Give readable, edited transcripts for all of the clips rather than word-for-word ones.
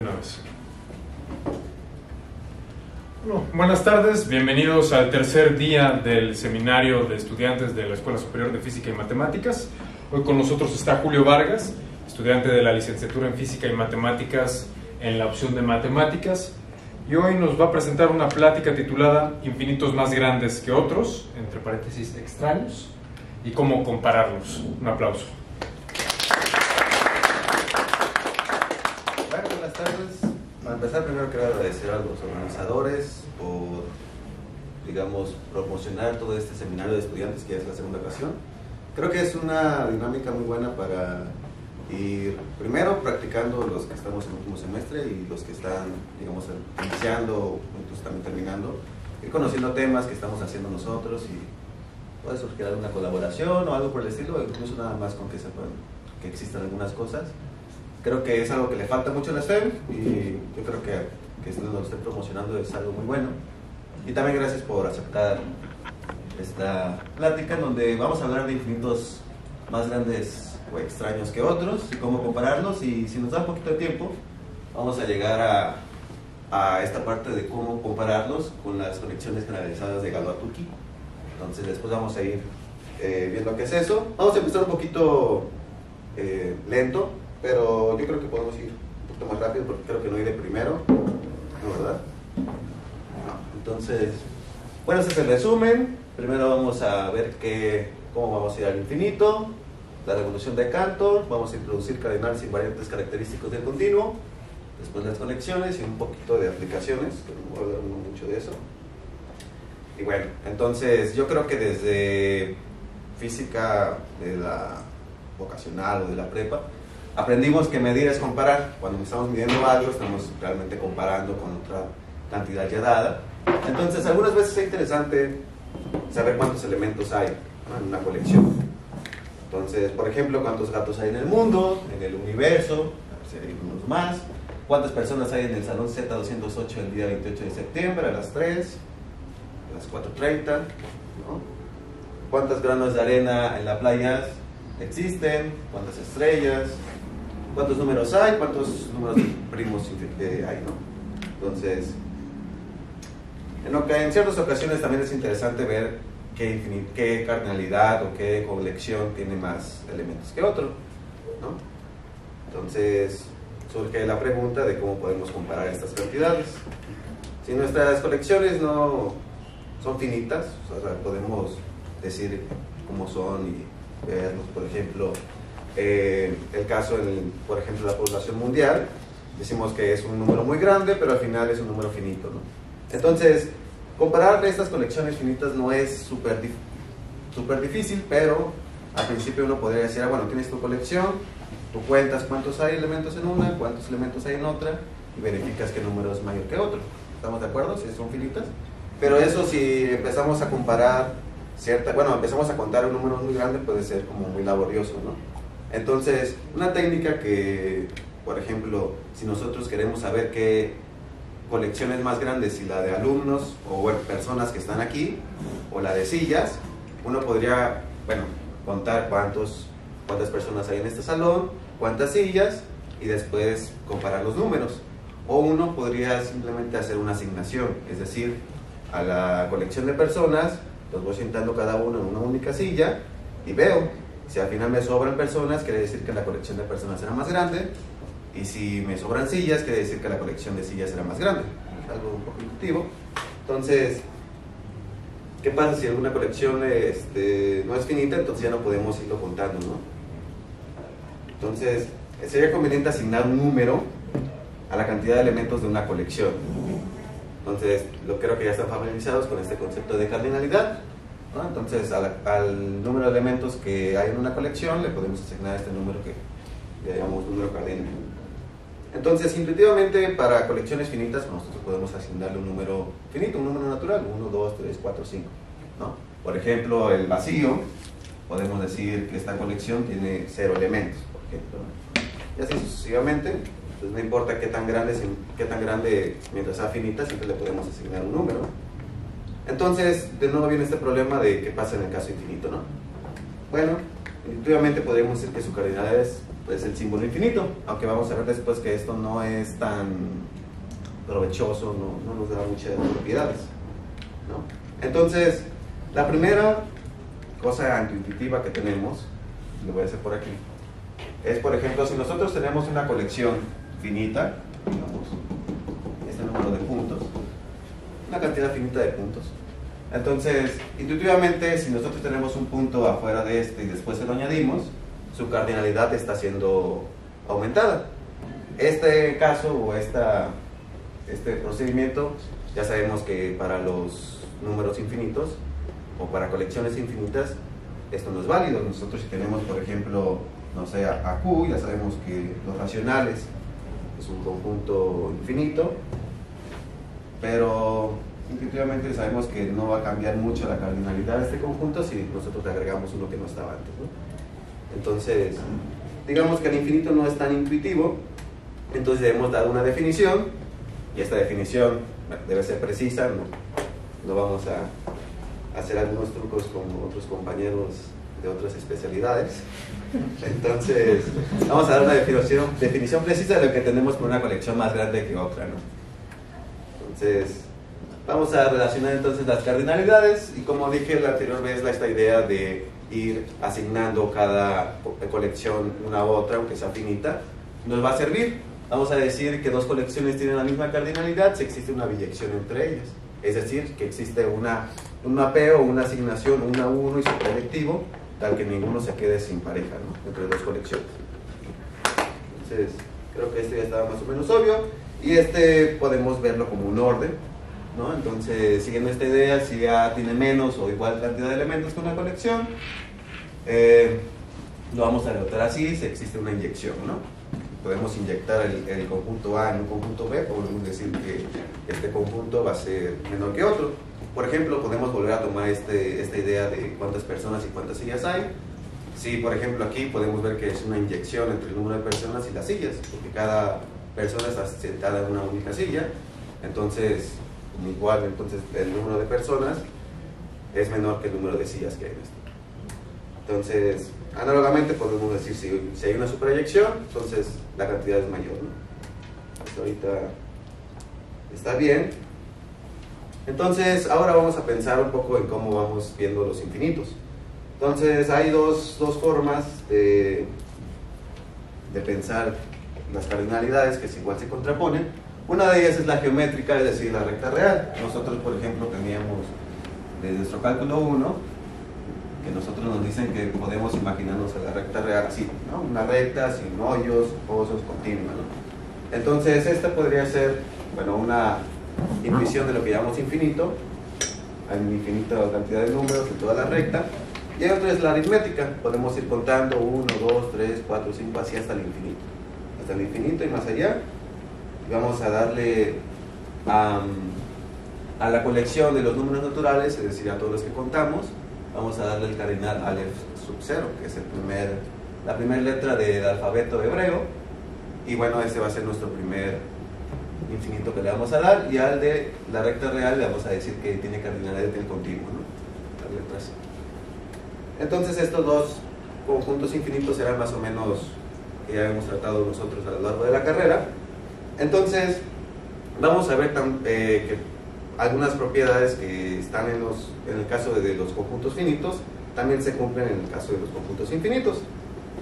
Una vez. Bueno, buenas tardes, bienvenidos al tercer día del seminario de estudiantes de la Escuela Superior de Física y Matemáticas. Hoy con nosotros está Julio Vargas, estudiante de la licenciatura en Física y Matemáticas en la opción de Matemáticas, y hoy nos va a presentar una plática titulada Infinitos más grandes que otros, entre paréntesis extraños, y cómo compararlos. Un aplauso. Buenas tardes. Para empezar, primero quiero agradecer a los organizadores por, digamos, promocionar todo este seminario de estudiantes, que ya es la segunda ocasión. Creo que es una dinámica muy buena para ir, primero, practicando los que estamos en último semestre y los que están, digamos, iniciando o incluso también terminando, ir conociendo temas que estamos haciendo nosotros y puede surgir alguna colaboración o algo por el estilo, incluso nada más con que sepan que existen algunas cosas. Creo que es algo que le falta mucho en la STEM y yo creo que esto lo esté promocionando es algo muy bueno. Y también gracias por aceptar esta plática en donde vamos a hablar de infinitos más grandes o extraños que otros y cómo compararlos, y si nos da un poquito de tiempo vamos a llegar a esta parte de cómo compararlos con las conexiones generalizadas de Galois-Tukey. Entonces después vamos a ir viendo qué es eso. Vamos a empezar un poquito lento, pero yo creo que podemos ir un poquito más rápido porque creo que no iré primero, ¿no, verdad? No. Entonces, bueno, ese es el resumen. Primero vamos a ver cómo vamos a ir al infinito, la revolución de Cantor, vamos a introducir cardinales invariantes característicos del continuo, después las conexiones y un poquito de aplicaciones, que no voy a hablar mucho de eso. Y bueno, entonces yo creo que desde física de la vocacional o de la prepa, aprendimos que medir es comparar. Cuando estamos midiendo algo, estamos realmente comparando con otra cantidad ya dada. Entonces, algunas veces es interesante saber cuántos elementos hay, ¿no?, en una colección. Entonces, por ejemplo, cuántos gatos hay en el mundo, en el universo, a ver si hay unos más. Cuántas personas hay en el salón Z208 el día 28 de septiembre a las 3, a las 4:30, ¿no? Cuántos granos de arena en la playa existen, cuántas estrellas, cuántos números hay, cuántos números primos hay, ¿no? Entonces, en ciertas ocasiones también es interesante ver qué cardinalidad o qué colección tiene más elementos que otro, ¿no? Entonces, surge la pregunta de cómo podemos comparar estas cantidades. Si nuestras colecciones no son finitas, o sea, podemos decir cómo son y verlos. Por ejemplo, el caso, por ejemplo, la población mundial, decimos que es un número muy grande, pero al final es un número finito, ¿no? Entonces, comparar estas colecciones finitas no es súper difícil, pero al principio uno podría decir, bueno, tienes tu colección, tú cuentas cuántos hay elementos en una, cuántos elementos hay en otra, y verificas qué número es mayor que otro. ¿Estamos de acuerdo? Si son finitas. Pero eso, si empezamos a comparar empezamos a contar un número muy grande, puede ser como muy laborioso, ¿no? Entonces, una técnica que, por ejemplo, si nosotros queremos saber qué colección es más grande, si la de alumnos o personas que están aquí, o la de sillas, uno podría, contar cuántas personas hay en este salón, cuántas sillas, y después comparar los números. O uno podría simplemente hacer una asignación, es decir, a la colección de personas los voy sentando cada uno en una única silla y veo. Si al final me sobran personas, quiere decir que la colección de personas será más grande, y si me sobran sillas, quiere decir que la colección de sillas será más grande. Es algo un poco intuitivo. Entonces, ¿qué pasa si alguna colección no es finita? Entonces ya no podemos irlo contando, ¿no? Entonces, sería conveniente asignar un número a la cantidad de elementos de una colección. Entonces, creo que ya están familiarizados con este concepto de cardinalidad, ¿no? Entonces, al número de elementos que hay en una colección le podemos asignar este número que le llamamos número cardinal. Entonces, intuitivamente, para colecciones finitas, nosotros podemos asignarle un número finito, un número natural, 1, 2, 3, 4, 5, ¿no? Por ejemplo, el vacío, podemos decir que esta colección tiene 0 elementos, por ejemplo, ¿no? Y así sucesivamente. Entonces, no importa qué tan grande, mientras sea finita, siempre le podemos asignar un número. Entonces, de nuevo viene este problema de qué pasa en el caso infinito, ¿no? Bueno, intuitivamente podríamos decir que su cardinalidad es pues el símbolo infinito, aunque vamos a ver después que esto no es tan provechoso, no nos da muchas propiedades, ¿no? Entonces, la primera cosa intuitiva que tenemos, lo voy a hacer por aquí, es, por ejemplo, si nosotros tenemos una colección finita, digamos, este número de puntos, una cantidad finita de puntos, entonces, intuitivamente, si nosotros tenemos un punto afuera de este y después se lo añadimos, su cardinalidad está siendo aumentada. Este caso o este procedimiento, ya sabemos que para los números infinitos o para colecciones infinitas, esto no es válido. Nosotros si tenemos, por ejemplo, no sé, a Q, ya sabemos que los racionales es un conjunto infinito, pero intuitivamente sabemos que no va a cambiar mucho la cardinalidad de este conjunto si nosotros le agregamos uno que no estaba antes, ¿no? Entonces, digamos que el infinito no es tan intuitivo, entonces debemos dar una definición, y esta definición debe ser precisa, no vamos a hacer algunos trucos como otros compañeros de otras especialidades. Entonces, vamos a dar una definición precisa de lo que tenemos por una colección más grande que otra, ¿no? Entonces, vamos a relacionar entonces las cardinalidades, y como dije la anterior vez, esta idea de ir asignando cada colección una a otra, aunque sea finita, nos va a servir. Vamos a decir que dos colecciones tienen la misma cardinalidad si existe una biyección entre ellas, es decir, que existe un mapeo, una asignación, un a uno y su proyectivo, tal que ninguno se quede sin pareja, ¿no?, entre dos colecciones. Entonces, creo que este ya estaba más o menos obvio, y podemos verlo como un orden, ¿no? Entonces, siguiendo esta idea, si A tiene menos o igual cantidad de elementos que una colección, lo vamos a denotar así si existe una inyección, ¿no? Podemos inyectar el conjunto A en un conjunto B, podemos decir que este conjunto va a ser menor que otro. Por ejemplo, podemos volver a tomar esta idea de cuántas personas y cuántas sillas hay. Si, por ejemplo, aquí podemos ver que es una inyección entre el número de personas y las sillas, porque cada persona está sentada en una única silla, entonces el número de personas es menor que el número de sillas que hay en esto. Entonces, análogamente podemos decir si hay una superyección, entonces la cantidad es mayor, ¿no? Hasta ahorita está bien. Entonces, ahora vamos a pensar un poco en cómo vamos viendo los infinitos. Entonces, hay dos formas de pensar las cardinalidades que igual se contraponen. Una de ellas es la geométrica, es decir, la recta real. Nosotros, por ejemplo, teníamos de nuestro cálculo 1, que nosotros nos dicen que podemos imaginarnos a la recta real así, ¿no? Una recta sin hoyos, pozos, continua, ¿no? Entonces, esta podría ser, bueno, una intuición de lo que llamamos infinito. Hay una infinita cantidad de números en toda la recta. Y otra es la aritmética. Podemos ir contando 1, 2, 3, 4, 5, así hasta el infinito. Hasta el infinito y más allá. Y vamos a darle a la colección de los números naturales, es decir, a todos los que contamos, vamos a darle el cardinal Aleph sub 0, que es la primera letra del alfabeto hebreo. Y bueno, ese va a ser nuestro primer infinito que le vamos a dar. Y al de la recta real le vamos a decir que tiene cardinalidad del continuo, ¿no? Las letras. Entonces, estos dos conjuntos infinitos serán más o menos que ya hemos tratado nosotros a lo largo de la carrera. Entonces, vamos a ver que algunas propiedades que están en el caso de los conjuntos finitos también se cumplen en el caso de los conjuntos infinitos.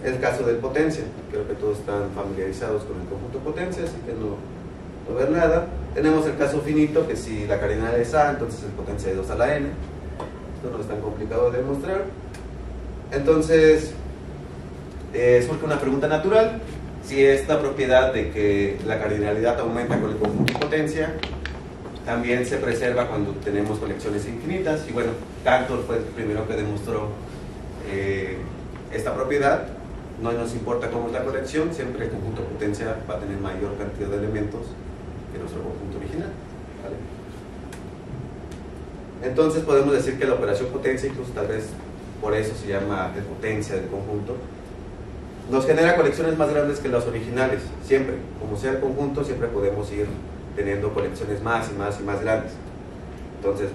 El caso de potencia, creo que todos están familiarizados con el conjunto potencia, así que no ver nada. Tenemos el caso finito, que si la cardinal es A, entonces es potencia de 2 a la n. Esto no es tan complicado de demostrar. Entonces, surge una pregunta natural: si esta propiedad de que la cardinalidad aumenta con el conjunto potencia también se preserva cuando tenemos colecciones infinitas. Y bueno, Cantor fue el primero que demostró esta propiedad. No nos importa cómo es la colección, siempre el conjunto potencia va a tener mayor cantidad de elementos que nuestro conjunto original, ¿vale? Entonces podemos decir que la operación potencia, incluso tal vez por eso se llama de potencia del conjunto, nos genera colecciones más grandes que las originales. Siempre, como sea el conjunto, siempre podemos ir teniendo colecciones más y más y más grandes. Entonces,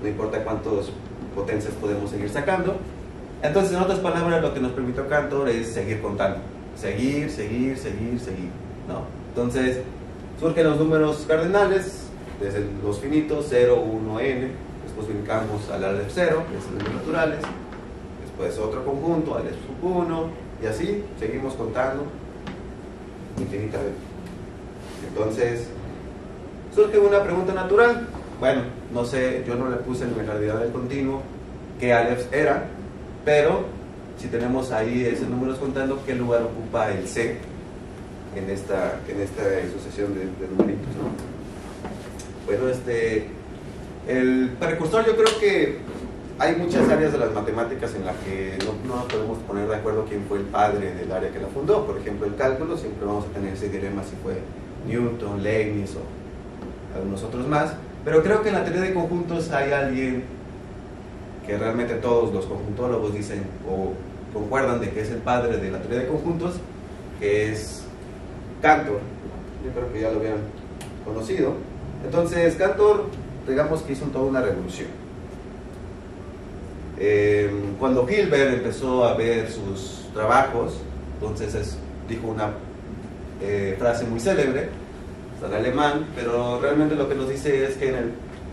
no importa cuántas potencias podemos seguir sacando. Entonces, en otras palabras, lo que nos permitió Cantor es seguir contando. seguir, ¿no? Entonces, surgen los números cardinales, desde los finitos, 0, 1, n, después brincamos al Aleph 0, que es el números naturales, después otro conjunto, Aleph sub 1, y así seguimos contando infinitamente. Entonces, surge una pregunta natural. Bueno, no sé, yo no le puse en la cardinalidad del continuo qué Aleph era, pero si tenemos ahí esos números contando, ¿qué lugar ocupa el C en esta sucesión de numeritos, ¿no? Bueno, el precursor, yo creo que hay muchas áreas de las matemáticas en las que no nos podemos poner de acuerdo quién fue el padre del área que la fundó. Por ejemplo, el cálculo, siempre vamos a tener ese dilema si fue Newton, Leibniz o algunos otros más. Pero creo que en la teoría de conjuntos hay alguien que realmente todos los conjuntólogos dicen o concuerdan de que es el padre de la teoría de conjuntos, que es Cantor. Yo creo que ya lo habían conocido. Entonces, Cantor, digamos que hizo toda una revolución. Cuando Hilbert empezó a ver sus trabajos, entonces dijo una frase muy célebre, está en alemán, pero realmente lo que nos dice es que en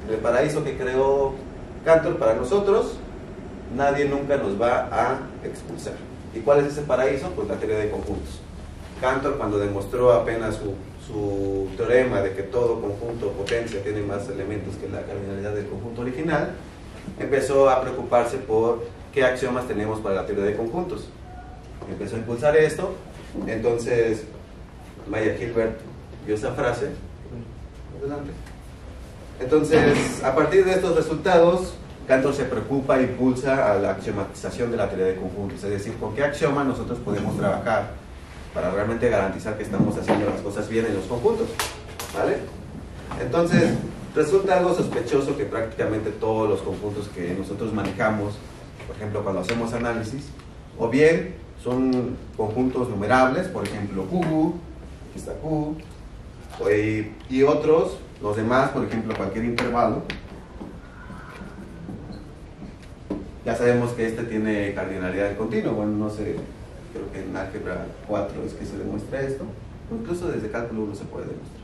el paraíso que creó Cantor para nosotros, nadie nunca nos va a expulsar. ¿Y cuál es ese paraíso? Pues la teoría de conjuntos. Cantor, cuando demostró apenas su teorema de que todo conjunto o potencia tiene más elementos que la cardinalidad del conjunto original, empezó a preocuparse por qué axiomas tenemos para la teoría de conjuntos. Empezó a impulsar esto. Entonces Mayer Hilbert vio esa frase. Adelante. Entonces, a partir de estos resultados, Cantor se preocupa e impulsa a la axiomatización de la teoría de conjuntos, es decir, con qué axioma nosotros podemos trabajar para realmente garantizar que estamos haciendo las cosas bien en los conjuntos, ¿vale? Entonces, resulta algo sospechoso que prácticamente todos los conjuntos que nosotros manejamos, por ejemplo, cuando hacemos análisis, o bien son conjuntos numerables, por ejemplo, Q, aquí está Q, y otros, los demás, por ejemplo, cualquier intervalo. Ya sabemos que este tiene cardinalidad del continuo. Bueno, no sé, creo que en álgebra 4 es que se demuestra esto, incluso desde cálculo 1 se puede demostrar.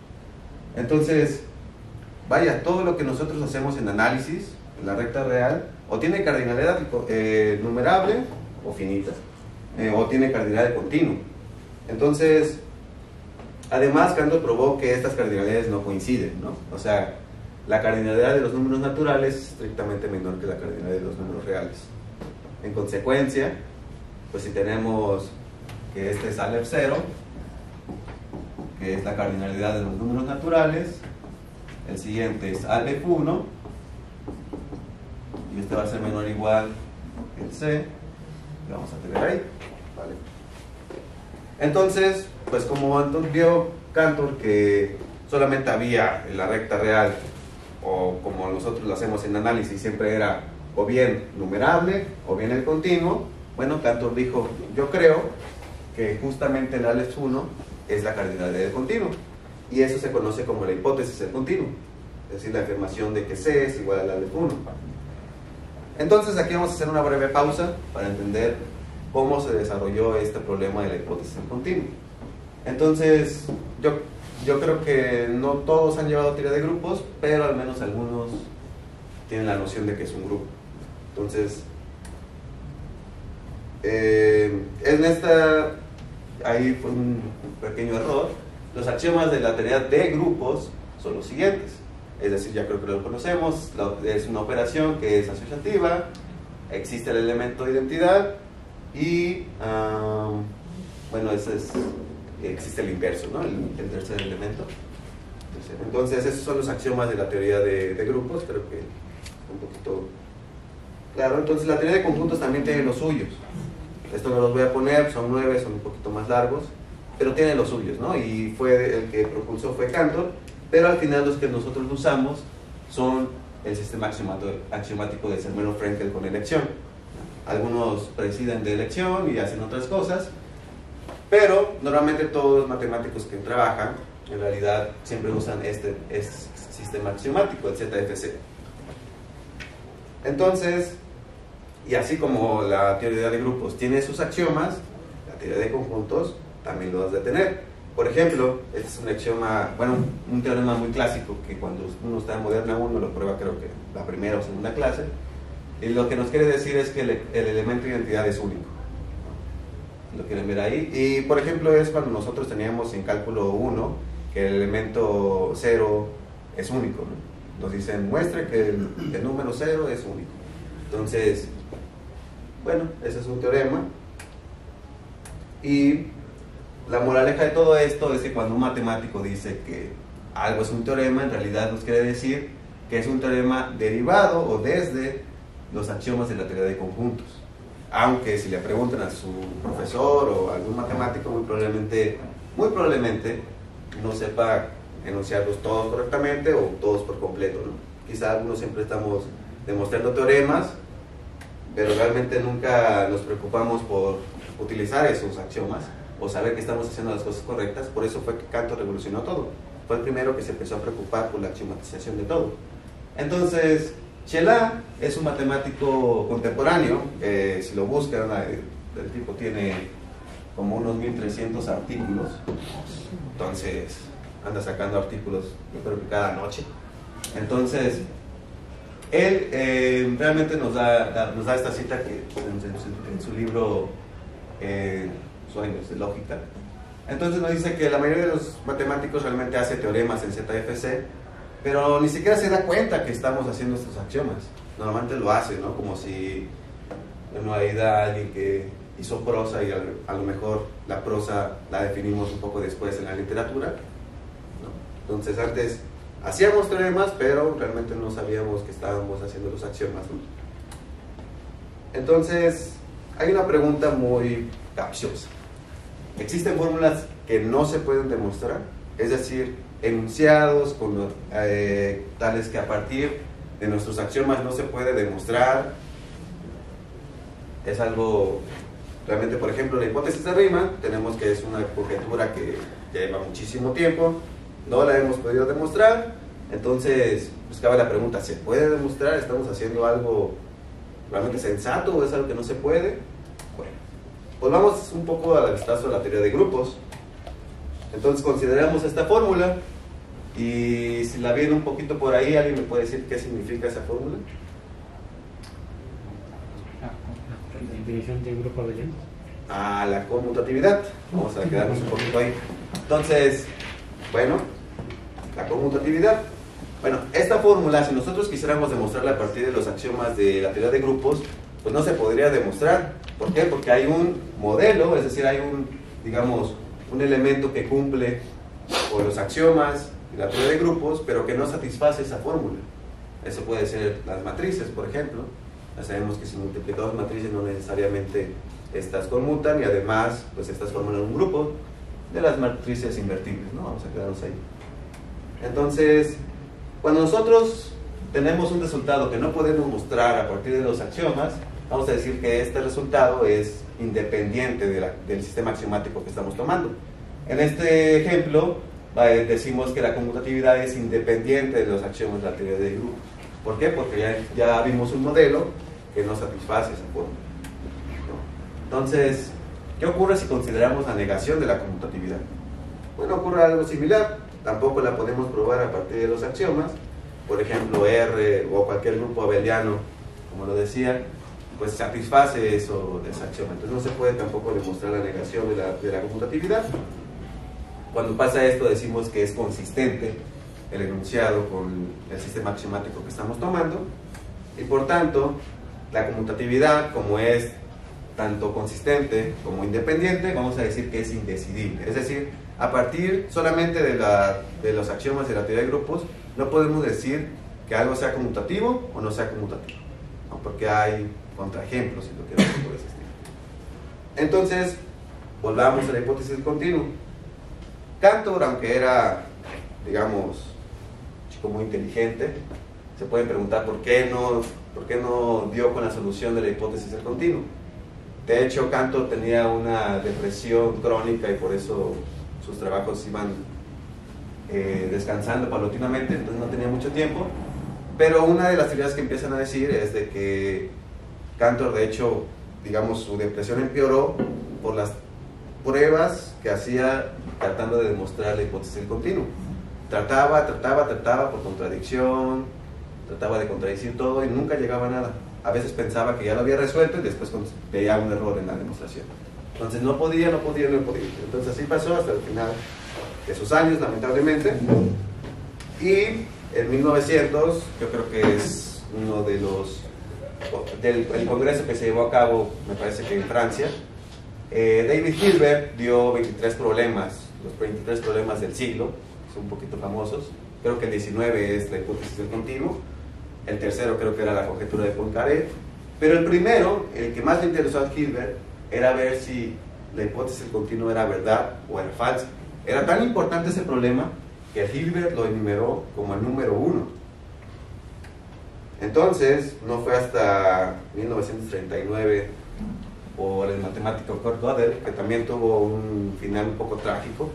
Entonces, vaya, todo lo que nosotros hacemos en análisis, en la recta real, o tiene cardinalidad numerable o finita, o tiene cardinalidad de continuo. Entonces, además, Cantor probó que estas cardinalidades no coinciden, ¿no? O sea, la cardinalidad de los números naturales es estrictamente menor que la cardinalidad de los números reales. En consecuencia, pues si tenemos que este es Aleph 0, que es la cardinalidad de los números naturales, el siguiente es Aleph 1, y este va a ser menor o igual que el C, que vamos a tener ahí, ¿vale? Entonces, pues como vio Cantor que solamente había en la recta real, o como nosotros lo hacemos en análisis, siempre era o bien numerable o bien el continuo, bueno, Cantor dijo, yo creo que justamente el Aleph 1 es la cardinalidad del continuo, y eso se conoce como la hipótesis del continuo, es decir, la afirmación de que C es igual al Aleph 1. Entonces aquí vamos a hacer una breve pausa para entender cómo se desarrolló este problema de la hipótesis del continuo. Entonces, yo creo que no todos han llevado teoría de grupos, pero al menos algunos tienen la noción de que es un grupo. Entonces, ahí fue un pequeño error. Los axiomas de la teoría de grupos son los siguientes. Es decir, ya creo que lo conocemos, es una operación que es asociativa, existe el elemento de identidad y, bueno, existe el inverso, ¿no? El tercer elemento. Entonces, esos son los axiomas de la teoría de grupos, creo que un poquito claro. Entonces, la teoría de conjuntos también tiene los suyos. Esto no los voy a poner, son 9, son un poquito más largos, pero tiene los suyos, ¿no? Y el que propulsó fue Cantor, pero al final los que nosotros usamos son el sistema axiomático de Zermelo-Fraenkel con elección. Algunos presciden de elección y hacen otras cosas, pero normalmente todos los matemáticos que trabajan en realidad siempre usan este sistema axiomático, el ZFC. Entonces, y así como la teoría de grupos tiene sus axiomas, la teoría de conjuntos también lo has de tener. Por ejemplo, este es un axioma, bueno, un teorema muy clásico que cuando uno está en Moderna 1 lo prueba, creo que la primera o segunda clase, y lo que nos quiere decir es que el elemento de identidad es único. Lo quieren ver ahí. Y por ejemplo es cuando nosotros teníamos en cálculo 1 que el elemento 0 es único, ¿no? Nos dicen, muestre que el número 0 es único. Entonces, bueno, ese es un teorema. Y la moraleja de todo esto es que cuando un matemático dice que algo es un teorema, en realidad nos quiere decir que es un teorema derivado o desde los axiomas de la teoría de conjuntos. Aunque si le preguntan a su profesor o a algún matemático, muy probablemente no sepa enunciarlos todos correctamente o todos por completo, ¿no? Quizá algunos siempre estamos demostrando teoremas, pero realmente nunca nos preocupamos por utilizar esos axiomas o saber que estamos haciendo las cosas correctas. Por eso fue que Cantor revolucionó todo. Fue el primero que se empezó a preocupar por la axiomatización de todo. Entonces, Shelah es un matemático contemporáneo. Si lo buscan, el tipo tiene como unos 1300 artículos. Entonces, anda sacando artículos, yo creo que cada noche. Entonces, él realmente nos da esta cita que en su libro Sueños de Lógica. Entonces nos dice que la mayoría de los matemáticos realmente hace teoremas en ZFC, pero ni siquiera se da cuenta que estamos haciendo estos axiomas. Normalmente lo hace, ¿no? Como si en una vida alguien que hizo prosa y a lo mejor la prosa la definimos un poco después en la literatura, ¿no? Entonces antes hacíamos teoremas, pero realmente no sabíamos que estábamos haciendo los axiomas, ¿no? Entonces hay una pregunta muy capciosa. ¿Existen fórmulas que no se pueden demostrar? Es decir, enunciados tales que a partir de nuestros axiomas no se puede demostrar. Es algo realmente, por ejemplo, la hipótesis de Riemann, tenemos que es una conjetura que lleva muchísimo tiempo, no la hemos podido demostrar. Entonces, pues cabe la pregunta, ¿se puede demostrar? ¿Estamos haciendo algo realmente sensato o es algo que no se puede? Bueno, volvamos un poco al vistazo de la teoría de grupos. Entonces consideramos esta fórmula y si la viene un poquito por ahí, ¿alguien me puede decir qué significa esa fórmula? La definición de un grupo abeliano. Ah, la conmutatividad. Vamos a quedarnos un poquito ahí. Entonces, bueno, la conmutatividad. Bueno, esta fórmula, si nosotros quisiéramos demostrarla a partir de los axiomas de la teoría de grupos, pues no se podría demostrar. ¿Por qué? Porque hay un modelo, es decir, hay digamos, un elemento que cumple con los axiomas de la teoría de grupos, pero que no satisface esa fórmula. Eso puede ser las matrices, por ejemplo. Ya sabemos que si multiplicamos matrices no necesariamente estas conmutan y además, pues estas forman un grupo de las matrices invertibles, ¿no? Vamos a quedarnos ahí. Entonces, cuando nosotros tenemos un resultado que no podemos mostrar a partir de los axiomas, vamos a decir que este resultado es independiente del sistema axiomático que estamos tomando. En este ejemplo, decimos que la conmutatividad es independiente de los axiomas de la teoría de grupos. ¿Por qué? Porque ya vimos un modelo que no satisface esa fórmula, ¿no? Entonces, ¿qué ocurre si consideramos la negación de la conmutatividad? Bueno, ocurre algo similar. Tampoco la podemos probar a partir de los axiomas. Por ejemplo, R o cualquier grupo abeliano, como lo decía, pues satisface eso de ese axioma. Entonces no se puede tampoco demostrar la negación de la conmutatividad. Cuando pasa esto decimos que es consistente el enunciado con el sistema axiomático que estamos tomando y por tanto la conmutatividad, como es tanto consistente como independiente, vamos a decir que es indecidible. Es decir, a partir solamente de los axiomas de la teoría de grupos no podemos decir que algo sea conmutativo o no sea conmutativo, ¿no? Porque hay contraejemplos, si lo queremos por ese estilo. Entonces, volvamos a la hipótesis del continuo. Cantor, aunque era, digamos, chico muy inteligente, se pueden preguntar por qué no dio con la solución de la hipótesis del continuo. De hecho, Cantor tenía una depresión crónica y por eso sus trabajos iban descansando paulatinamente, entonces no tenía mucho tiempo. Pero una de las teorías que empiezan a decir es de que Cantor, de hecho, digamos, su depresión empeoró por las pruebas que hacía tratando de demostrar la hipótesis del continuo. Trataba por contradicción, trataba de contradecir todo y nunca llegaba a nada. A veces pensaba que ya lo había resuelto y después veía un error en la demostración. Entonces no podía. Entonces así pasó hasta el final de sus años, lamentablemente. Y en 1900, yo creo que es uno de los... el congreso que se llevó a cabo, me parece que en Francia, David Hilbert dio 23 problemas, los 23 problemas del siglo, son un poquito famosos. Creo que el 19 es la hipótesis del continuo, el tercero creo que era la conjetura de Poincaré, pero el primero, el que más le interesó a Hilbert, era ver si la hipótesis del continuo era verdad o era falsa. Era tan importante ese problema que Hilbert lo enumeró como el número 1. Entonces, no fue hasta 1939 por el matemático Kurt Gödel, que también tuvo un final un poco trágico,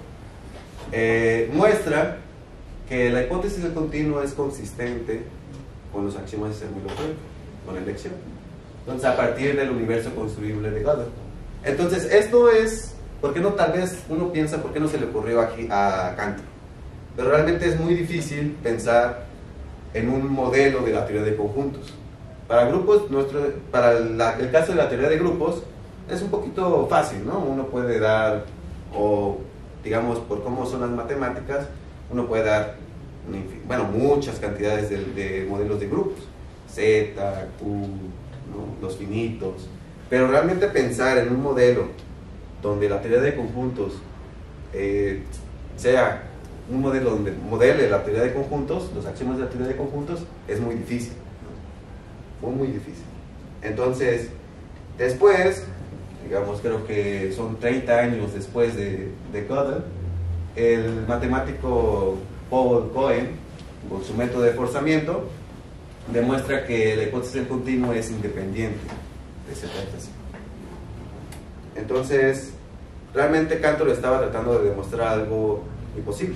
muestra que la hipótesis del continuo es consistente con los axiomas de Zermelo-Fraenkel, con la elección. Entonces, a partir del universo construible de Gödel. Entonces, esto es, ¿por qué no? Tal vez uno piensa, ¿por qué no se le ocurrió aquí a Cantor? Pero realmente es muy difícil pensar en un modelo de la teoría de conjuntos. Para grupos, el caso de la teoría de grupos es un poquito fácil, ¿no? Uno puede dar, o digamos, por cómo son las matemáticas, uno puede dar, bueno, muchas cantidades de modelos de grupos, Z, Q, ¿no? Los finitos, pero realmente pensar en un modelo donde la teoría de conjuntos sea un modelo donde modele la teoría de conjuntos, los axiomas de la teoría de conjuntos, es muy difícil, ¿no? Fue muy difícil. Entonces, después, digamos, creo que son 30 años después de Gödel, el matemático Paul Cohen, con su método de forzamiento, demuestra que la hipótesis del continuo es independiente de ese tratamiento. Entonces, realmente Cantor estaba tratando de demostrar algo imposible.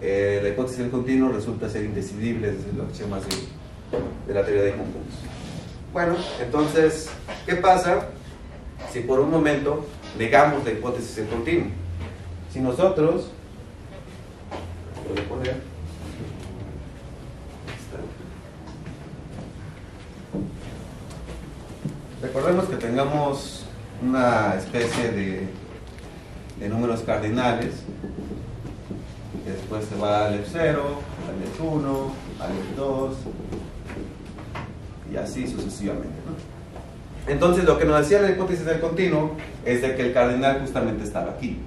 La hipótesis del continuo resulta ser indecidible desde los axiomas de la teoría de conjuntos. Bueno, entonces, ¿qué pasa si por un momento negamos la hipótesis del continuo? Si nosotros, voy a poner, recordemos que tengamos una especie de números cardinales, después se va al F0, al F1, al F2 y así sucesivamente, ¿no? Entonces lo que nos decía la hipótesis del continuo es de que el cardinal justamente estaba aquí,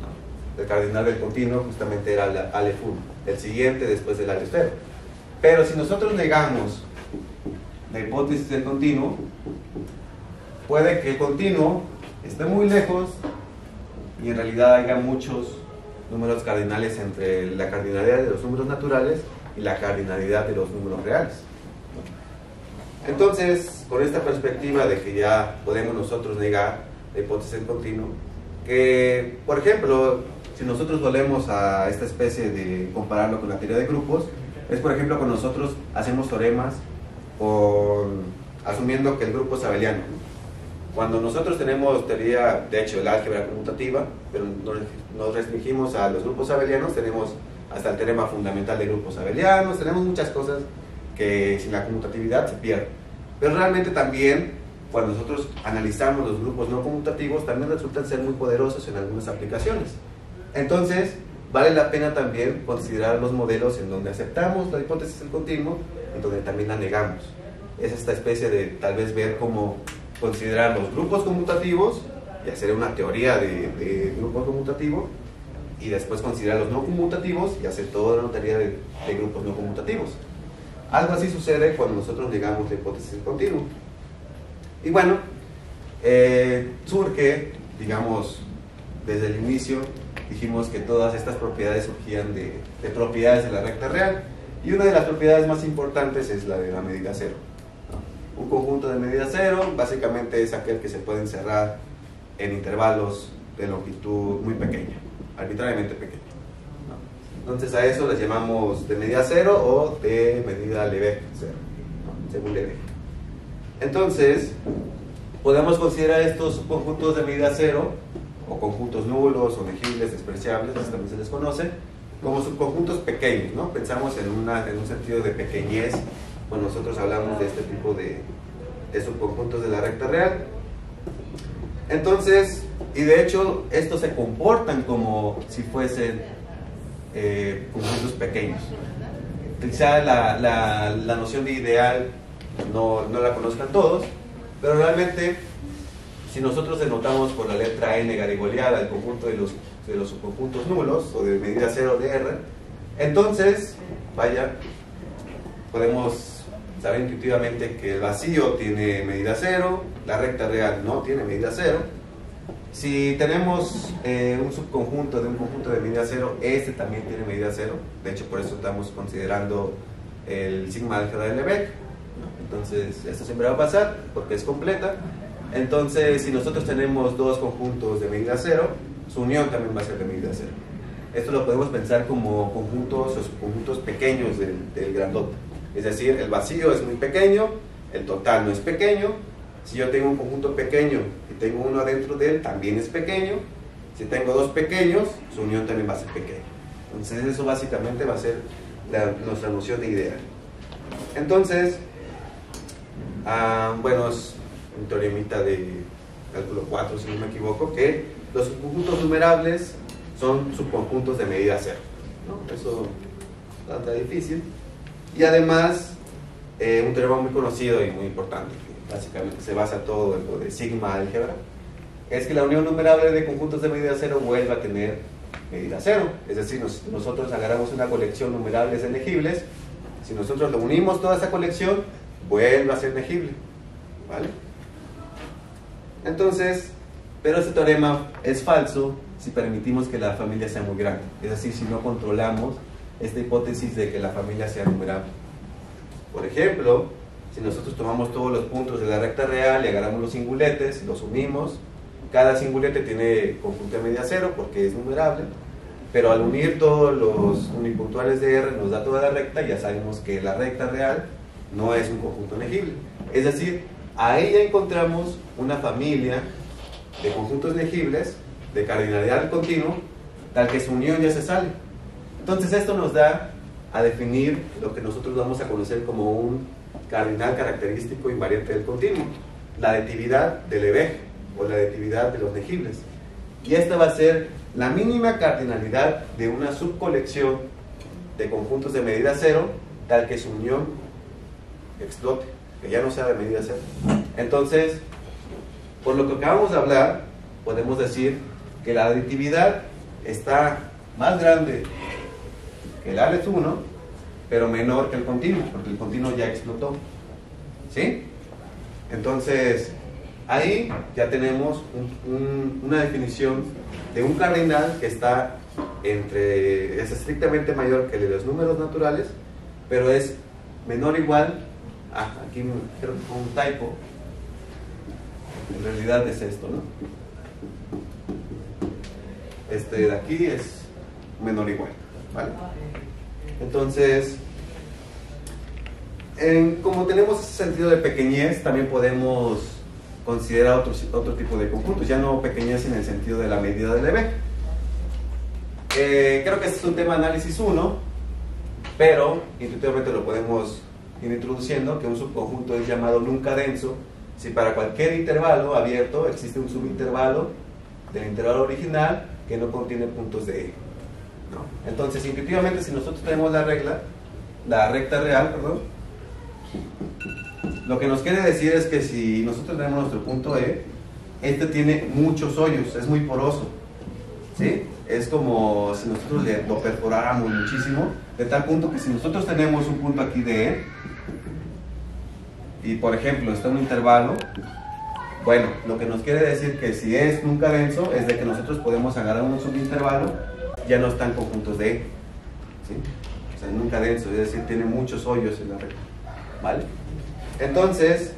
¿no? El cardinal del continuo justamente era el F1, el siguiente después del F0. Pero si nosotros negamos la hipótesis del continuo, puede que el continuo esté muy lejos y en realidad haya muchos números cardinales entre la cardinalidad de los números naturales y la cardinalidad de los números reales. Entonces, con esta perspectiva de que ya podemos nosotros negar la hipótesis del continuo, que, por ejemplo, si nosotros volvemos a esta especie de compararlo con la teoría de grupos, es, por ejemplo, cuando nosotros hacemos teoremas asumiendo que el grupo es abeliano. Cuando nosotros tenemos teoría, de hecho, el álgebra conmutativa, pero nos restringimos a los grupos abelianos, tenemos hasta el teorema fundamental de grupos abelianos, tenemos muchas cosas que sin la conmutatividad se pierden. Pero realmente también, cuando nosotros analizamos los grupos no conmutativos, también resultan ser muy poderosos en algunas aplicaciones. Entonces, vale la pena también considerar los modelos en donde aceptamos la hipótesis del continuo y donde también la negamos. Es esta especie de tal vez ver cómo considerar los grupos conmutativos y hacer una teoría de grupos conmutativos, y después considerar los no conmutativos y hacer toda una teoría de grupos no conmutativos. Algo así sucede cuando nosotros negamos la hipótesis del continuo. Y bueno, surge, digamos, desde el inicio, dijimos que todas estas propiedades surgían de propiedades de la recta real, y una de las propiedades más importantes es la de la medida cero. Un conjunto de medida cero básicamente es aquel que se puede encerrar en intervalos de longitud muy pequeña, arbitrariamente pequeña, ¿no? Entonces a eso les llamamos de medida cero o de medida Lebesgue cero, ¿no? Según Lebesgue. Entonces podemos considerar estos conjuntos de medida cero o conjuntos nulos o negibles, despreciables, así también se les conoce, como subconjuntos pequeños, ¿no? Pensamos en un sentido de pequeñez cuando nosotros hablamos de este tipo de subconjuntos de la recta real. Entonces, y de hecho, estos se comportan como si fuesen conjuntos pequeños. Quizá la noción de ideal no la conozcan todos, pero realmente, si nosotros denotamos por la letra n garigoleada el conjunto de los subconjuntos nulos o de medida cero de R, entonces, vaya, podemos saber intuitivamente que el vacío tiene medida cero, la recta real no tiene medida cero. Si tenemos un subconjunto de un conjunto de medida cero, este también tiene medida cero. De hecho, por eso estamos considerando el sigma álgebra de Lebesgue. Entonces, esto siempre va a pasar porque es completa. Entonces, si nosotros tenemos dos conjuntos de medida cero, su unión también va a ser de medida cero. Esto lo podemos pensar como conjuntos o subconjuntos pequeños del grandote. Es decir, el vacío es muy pequeño, el total no es pequeño. Si yo tengo un conjunto pequeño y tengo uno adentro de él, también es pequeño. Si tengo dos pequeños, su unión también va a ser pequeña. Entonces eso básicamente va a ser nuestra noción de ideal. Entonces, bueno, es un teoremita de cálculo 4, si no me equivoco, que los subconjuntos numerables son subconjuntos de medida cero, ¿no? Eso es bastante difícil. Y además, un teorema muy conocido y muy importante, que básicamente se basa todo en lo de sigma álgebra, es que la unión numerable de conjuntos de medida cero vuelve a tener medida cero. Es decir, nosotros agarramos una colección de numerables elegibles, si nosotros lo unimos toda esa colección, vuelve a ser negible, ¿vale? Entonces, pero este teorema es falso si permitimos que la familia sea muy grande, es decir, si no controlamos esta hipótesis de que la familia sea numerable. Por ejemplo, si nosotros tomamos todos los puntos de la recta real y agarramos los singuletes y los unimos, cada singulete tiene conjunto de medida cero porque es numerable, pero al unir todos los unipuntuales de R nos da toda la recta y ya sabemos que la recta real no es un conjunto negible. Es decir, ahí ya encontramos una familia de conjuntos negibles de cardinalidad continuo, tal que su unión ya se sale. Entonces esto nos da a definir lo que nosotros vamos a conocer como un cardinal característico invariante del continuo, la aditividad de Lebesgue o la aditividad de los negibles. Y esta va a ser la mínima cardinalidad de una subcolección de conjuntos de medida cero, tal que su unión explote, que ya no sea de medida cero. Entonces, por lo que acabamos de hablar, podemos decir que la aditividad está más grande que el Alex 1, pero menor que el continuo, porque el continuo ya explotó. ¿Sí? Entonces, ahí ya tenemos una definición de un cardinal que está es estrictamente mayor que el de los números naturales, pero es menor o igual, aquí creo que fue un typo, en realidad es esto, ¿no? Este de aquí es menor o igual, ¿vale? Entonces, como tenemos ese sentido de pequeñez, también podemos considerar otro tipo de conjuntos, ya no pequeñez en el sentido de la medida de Lebesgue. Creo que este es un tema de análisis 1, pero intuitivamente lo podemos ir introduciendo, que un subconjunto es llamado nunca denso si para cualquier intervalo abierto existe un subintervalo del intervalo original que no contiene puntos de E, ¿no? Entonces, intuitivamente, si nosotros tenemos la recta real, perdón, lo que nos quiere decir es que si nosotros tenemos nuestro punto E, este tiene muchos hoyos, es muy poroso, ¿sí? Es como si nosotros lo perforáramos muchísimo, de tal punto que si nosotros tenemos un punto aquí de E, y por ejemplo está en un intervalo, bueno, lo que nos quiere decir que si es nunca denso es de que nosotros podemos agarrar un subintervalo, ya no están conjuntos de E, ¿sí? O sea, nunca denso, es decir, tiene muchos hoyos en la recta, ¿vale? Entonces,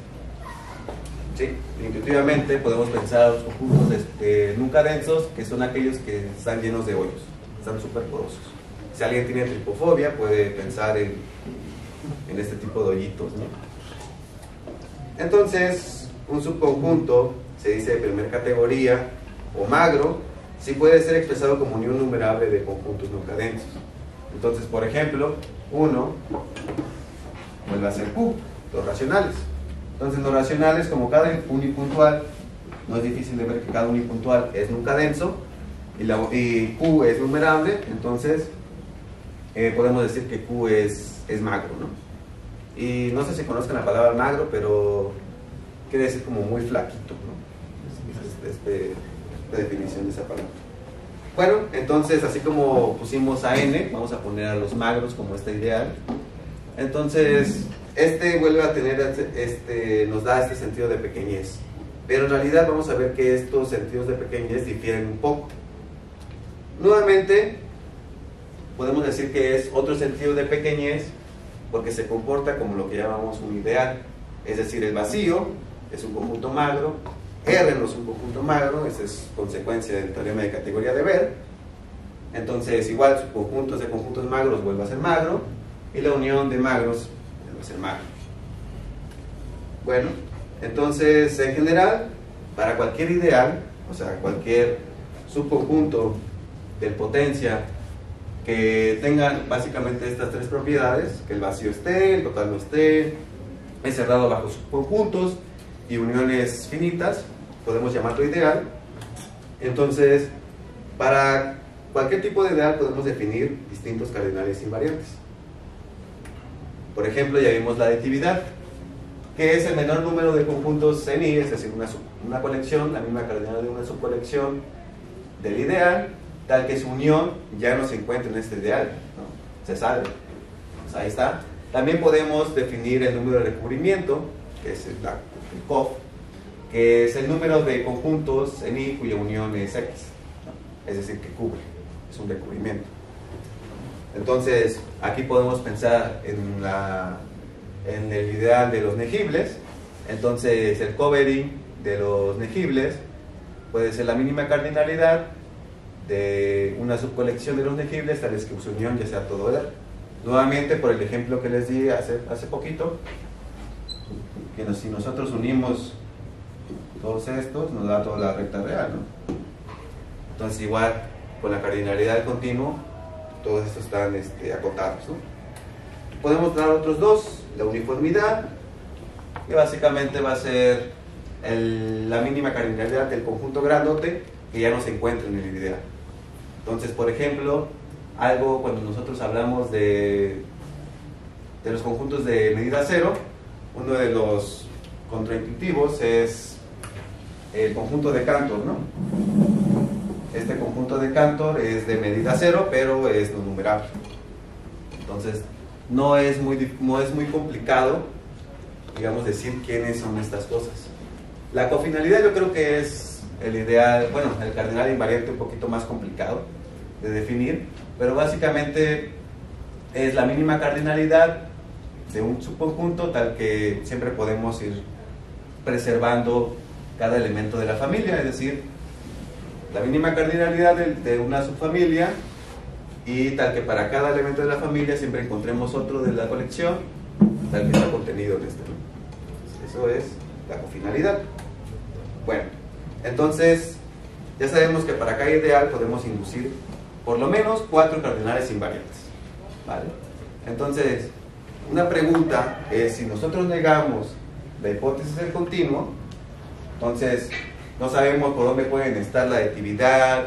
sí, intuitivamente podemos pensar los conjuntos nunca densos, que son aquellos que están llenos de hoyos, están súper porosos. Si alguien tiene tripofobia, puede pensar en este tipo de hoyitos, ¿no? Entonces, un subconjunto se dice de primera categoría o magro, sí puede ser expresado como unión numerable de conjuntos no cadensos. Entonces, por ejemplo, 1 vuelve a ser Q, los racionales. Entonces, los racionales, como cada unipuntual, no es difícil de ver que cada unipuntual es nunca denso y Q es numerable, entonces podemos decir que Q es magro, ¿no? Y no sé si conozcan la palabra magro, pero quiere decir como muy flaquito, ¿no? Es la definición de esa palabra. Bueno, entonces, así como pusimos a N, vamos a poner a los magros como este ideal. Entonces, vuelve a tener, nos da este sentido de pequeñez. Pero en realidad vamos a ver que estos sentidos de pequeñez difieren un poco. Nuevamente, podemos decir que es otro sentido de pequeñez porque se comporta como lo que llamamos un ideal. Es decir, el vacío es un conjunto magro, R no es un conjunto magro, esa es consecuencia del teorema de categoría de Baire. Entonces, igual, subconjuntos de conjuntos magros vuelve a ser magro, y la unión de magros vuelve a ser magro. Bueno, entonces, en general, para cualquier ideal, o sea, cualquier subconjunto de potencia que tengan básicamente estas tres propiedades, que el vacío esté, el total no esté, es cerrado bajo subconjuntos y uniones finitas, podemos llamarlo ideal. Entonces, para cualquier tipo de ideal podemos definir distintos cardinales invariantes. Por ejemplo, ya vimos la aditividad, que es el menor número de conjuntos en I, es decir, una colección, la misma cardinal de una subcolección del ideal, tal que su unión ya no se encuentra en este ideal, ¿no? Se sale. Pues ahí está. También podemos definir el número de recubrimiento, que es el COF, que es el número de conjuntos en I cuya unión es X, ¿no? Es decir, que cubre, es un recubrimiento. Entonces, aquí podemos pensar en el ideal de los negibles. Entonces, el covering de los negibles puede ser la mínima cardinalidad de una subcolección de los negibles, tal vez que su unión ya sea todo R. Nuevamente, por el ejemplo que les di hace poquito, que si nosotros unimos todos estos, nos da toda la recta real, ¿no? Entonces, igual, con la cardinalidad del continuo, todos estos están acotados, ¿no? Podemos dar otros dos, la uniformidad, que básicamente va a ser la mínima cardinalidad del conjunto grandote que ya no se encuentra en el ideal. Entonces, por ejemplo, cuando nosotros hablamos de los conjuntos de medida cero, uno de los contraintuitivos es el conjunto de Cantor, ¿no? Este conjunto de Cantor es de medida cero, pero es no numerable. Entonces, no es muy complicado, digamos, decir quiénes son estas cosas. La cofinalidad yo creo que es el ideal, bueno, el cardinal invariante un poquito más complicado de definir, pero básicamente es la mínima cardinalidad de un subconjunto, tal que siempre podemos ir preservando cada elemento de la familia, es decir, la mínima cardinalidad de una subfamilia, y tal que para cada elemento de la familia siempre encontremos otro de la colección, tal que está contenido en este. Eso es la cofinalidad. Bueno, entonces ya sabemos que para cada ideal podemos inducir por lo menos 4 cardinales invariantes, ¿vale? Entonces, una pregunta es, si nosotros negamos la hipótesis del continuo, entonces no sabemos por dónde pueden estar la aditividad,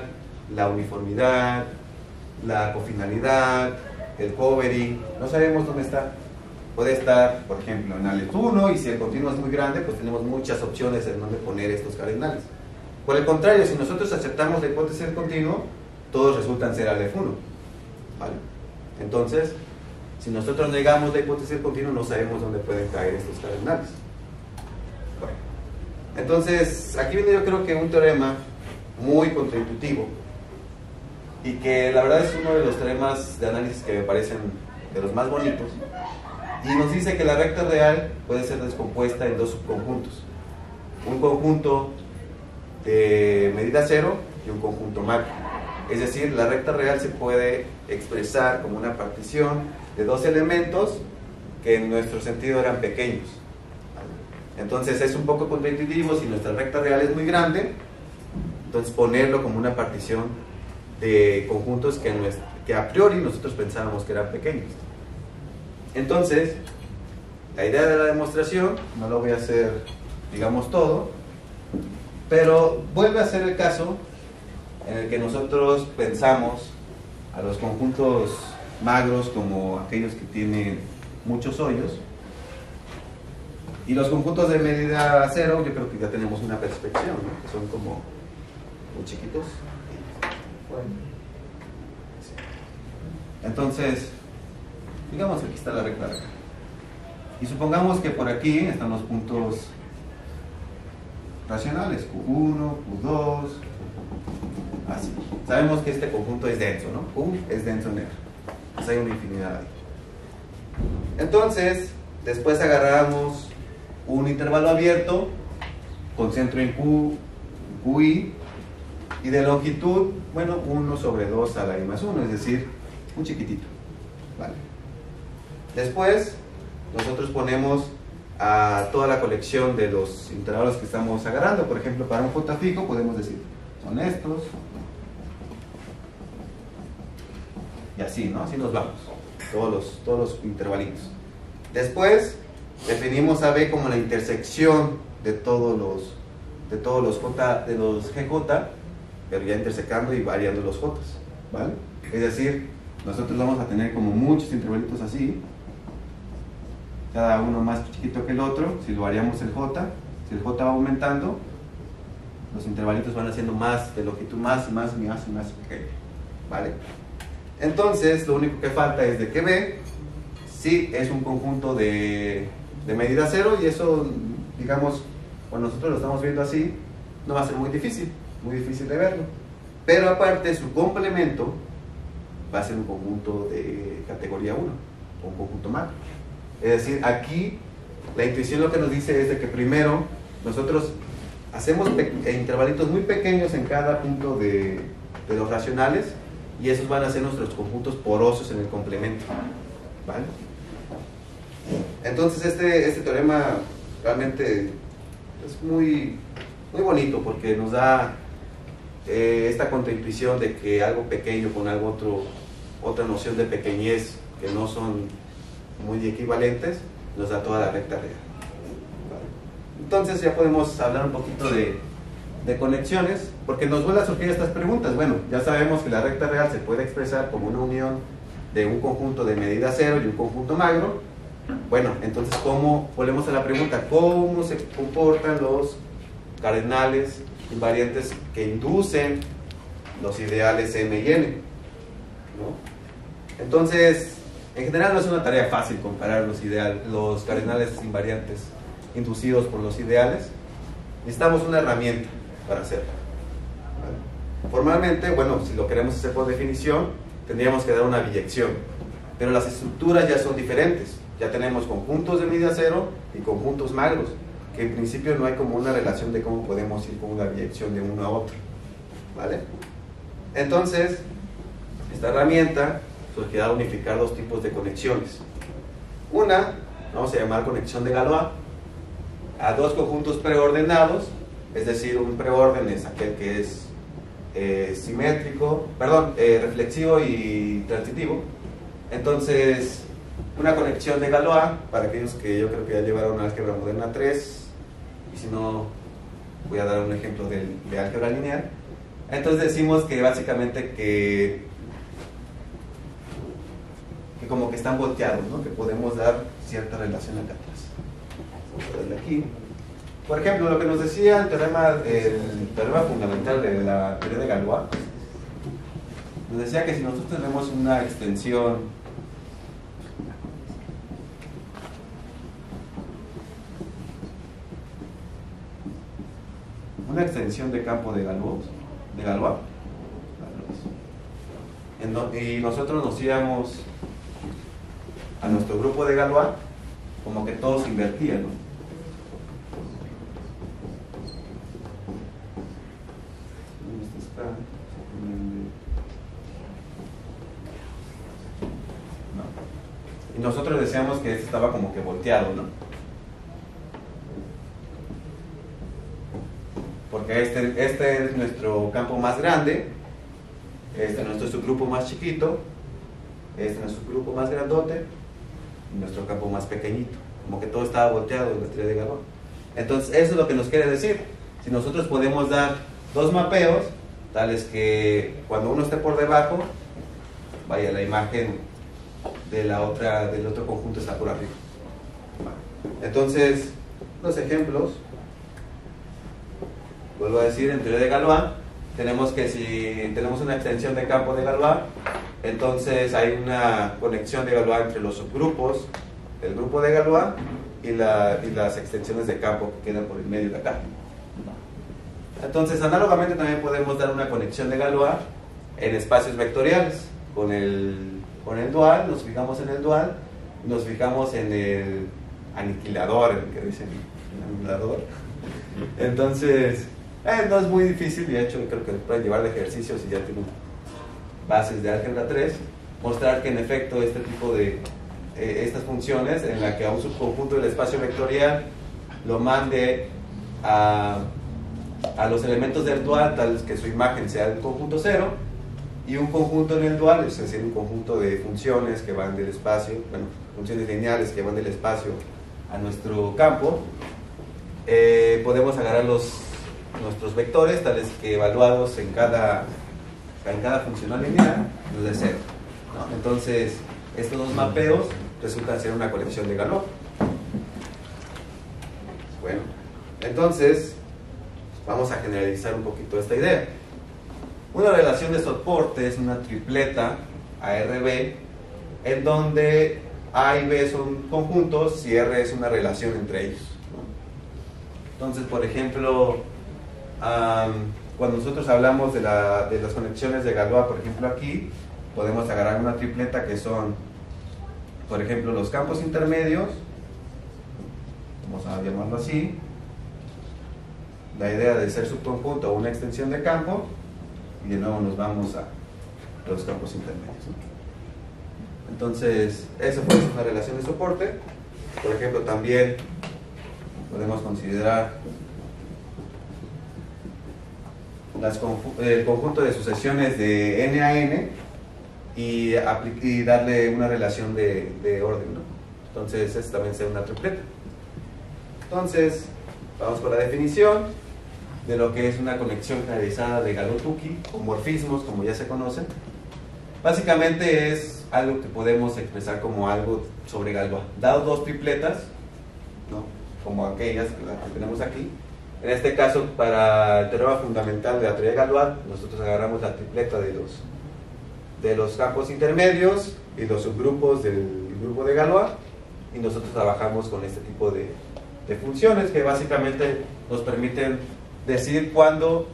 la uniformidad, la cofinalidad, el covering, no sabemos dónde está. Puede estar, por ejemplo, en Aleph 1, y si el continuo es muy grande, pues tenemos muchas opciones en dónde poner estos cardinales. Por el contrario, si nosotros aceptamos la hipótesis del continuo, todos resultan ser Aleph 1, ¿vale? Entonces, si nosotros negamos la hipótesis del continuo, no sabemos dónde pueden caer estos cardinales. Bueno, entonces, aquí viene yo creo que un teorema muy contraintuitivo, y que la verdad es uno de los teoremas de análisis que me parecen de los más bonitos, y nos dice que la recta real puede ser descompuesta en dos subconjuntos: un conjunto de medida cero y un conjunto magro. Es decir, la recta real se puede expresar como una partición de dos elementos que en nuestro sentido eran pequeños. Entonces es un poco contraintuitivo. Si nuestra recta real es muy grande, Entonces ponerlo como una partición de conjuntos que a priori nosotros pensábamos que eran pequeños. Entonces, la idea de la demostración, no lo voy a hacer, digamos, todo, pero vuelve a ser el caso en el que nosotros pensamos a los conjuntos magros como aquellos que tienen muchos hoyos, y los conjuntos de medida cero, yo creo que ya tenemos una perspectiva, ¿no? Que son como muy chiquitos. Entonces, digamos que aquí está la recta. Y supongamos que por aquí están los puntos racionales, Q1, Q2, así. Sabemos que este conjunto es denso, ¿no? Q es denso en R. Pues hay una infinidad ahí. Entonces, después agarramos un intervalo abierto con centro en Q, QI, y de longitud, bueno, 1 sobre 2 a la I más 1, es decir, un chiquitito. ¿Vale? Después, nosotros ponemos a toda la colección de los intervalos que estamos agarrando. Por ejemplo, para un J fijo podemos decir, son estos, y así, ¿no? Así nos vamos, todos los intervalitos. Después, definimos a B como la intersección de todos los GJ, pero ya intersecando y variando los J, ¿vale? Es decir, nosotros vamos a tener como muchos intervalitos así, cada uno más chiquito que el otro. Si lo variamos el J, si el J va aumentando, los intervalitos van haciendo más de longitud, más pequeño, ¿vale? Entonces, lo único que falta es de que B sí es un conjunto de medida cero, y eso, digamos, cuando nosotros lo estamos viendo así, no va a ser muy difícil de verlo. Pero aparte, su complemento va a ser un conjunto de categoría 1, o un conjunto macro. Es decir, aquí la intuición lo que nos dice es de que primero nosotros hacemos intervalitos muy pequeños en cada punto de los racionales, y esos van a ser nuestros conjuntos porosos en el complemento, ¿vale? Entonces este teorema realmente es muy bonito, porque nos da esta contraintuición de que algo pequeño con algo otra noción de pequeñez que no son muy equivalentes, nos da toda la recta real. Entonces ya podemos hablar un poquito de conexiones, porque nos vuelven a surgir estas preguntas. Bueno, ya sabemos que la recta real se puede expresar como una unión de un conjunto de medida cero y un conjunto magro. Bueno, entonces, volvemos a la pregunta, ¿cómo se comportan los cardinales invariantes que inducen los ideales M y N? ¿No? Entonces, en general no es una tarea fácil comparar los cardinales invariantes inducidos por los ideales. Necesitamos una herramienta para hacerlo, ¿vale? Formalmente, bueno, si lo queremos hacer por definición, tendríamos que dar una biyección, pero las estructuras ya son diferentes. Ya tenemos conjuntos de medida cero y conjuntos magros, que en principio no hay como una relación de cómo podemos ir con una biyección de uno a otro, ¿vale? Entonces, esta herramienta surgirá a unificar dos tipos de conexiones. Una, vamos a llamar conexión de Galois, a dos conjuntos preordenados, es decir, un preorden es aquel que es reflexivo y transitivo. Entonces, una conexión de Galois, para aquellos que yo creo que ya llevaron álgebra moderna 3, y si no, voy a dar un ejemplo de álgebra lineal. Entonces decimos que básicamente que como que están volteados, ¿no? Que podemos dar cierta relación acá atrás. Vamos a darle aquí. Por ejemplo, lo que nos decía el teorema fundamental de la teoría de Galois, nos decía que si nosotros tenemos una extensión de campo de Galois, y nosotros nos íbamos a nuestro grupo de Galois, como que todo se invertía, ¿no? Y nosotros decíamos que esto estaba como que volteado, ¿no? porque este es nuestro campo más grande, este es nuestro subgrupo más chiquito, este es nuestro subgrupo más grandote y nuestro campo más pequeñito, como que todo estaba volteado en la teoría de Galois. Entonces eso es lo que nos quiere decir. Si nosotros podemos dar dos mapeos, tales que cuando uno esté por debajo, vaya, la imagen del otro conjunto está por arriba. Entonces, los ejemplos, vuelvo a decir, en teoría de Galois, tenemos que si tenemos una extensión de campo de Galois, entonces hay una conexión de Galois entre los subgrupos del grupo de Galois y las extensiones de campo que quedan por el medio de acá. Entonces, análogamente también podemos dar una conexión de Galois en espacios vectoriales. Con el dual, nos fijamos en el dual, nos fijamos en el aniquilador, el que dicen el aniquilador. Entonces, no es muy difícil, de hecho creo que pueden llevar de ejercicios y ya tienen bases de álgebra 3, mostrar que en efecto este tipo de estas funciones en la que a un subconjunto del espacio vectorial lo mande a los elementos del dual, tal que su imagen sea el conjunto 0, y un conjunto en el dual, es decir, un conjunto de funciones que van del espacio, bueno, funciones lineales que van del espacio a nuestro campo, podemos agarrar nuestros vectores, tales que evaluados en cada funcional lineal, nos de 0, ¿no? Entonces, estos dos mapeos resultan ser una colección de Galois. Bueno, entonces, vamos a generalizar un poquito esta idea. Una relación de soporte es una tripleta ARB en donde A y B son conjuntos y R es una relación entre ellos, ¿no? Entonces, por ejemplo, cuando nosotros hablamos de las conexiones de Galois, por ejemplo aquí, podemos agarrar una tripleta que son, por ejemplo, los campos intermedios, vamos a llamarlo así, la idea de ser subconjunto o una extensión de campo, y de nuevo nos vamos a los campos intermedios, ¿no? Entonces, eso puede ser una relación de soporte. Por ejemplo, también podemos considerar el conjunto de sucesiones de n a n y darle una relación de orden, ¿no? Entonces, eso también será una tripleta. Entonces, vamos con la definición de lo que es una conexión generalizada de Galois-Tukey, o morfismos, como ya se conocen. Básicamente es algo que podemos expresar como algo sobre Galois. Dado dos tripletas, ¿no?, como aquellas que tenemos aquí, en este caso, para el teorema fundamental de la teoría de Galois, nosotros agarramos la tripleta de los campos intermedios y los subgrupos del grupo de Galois, y nosotros trabajamos con este tipo de funciones que básicamente nos permiten decir cuando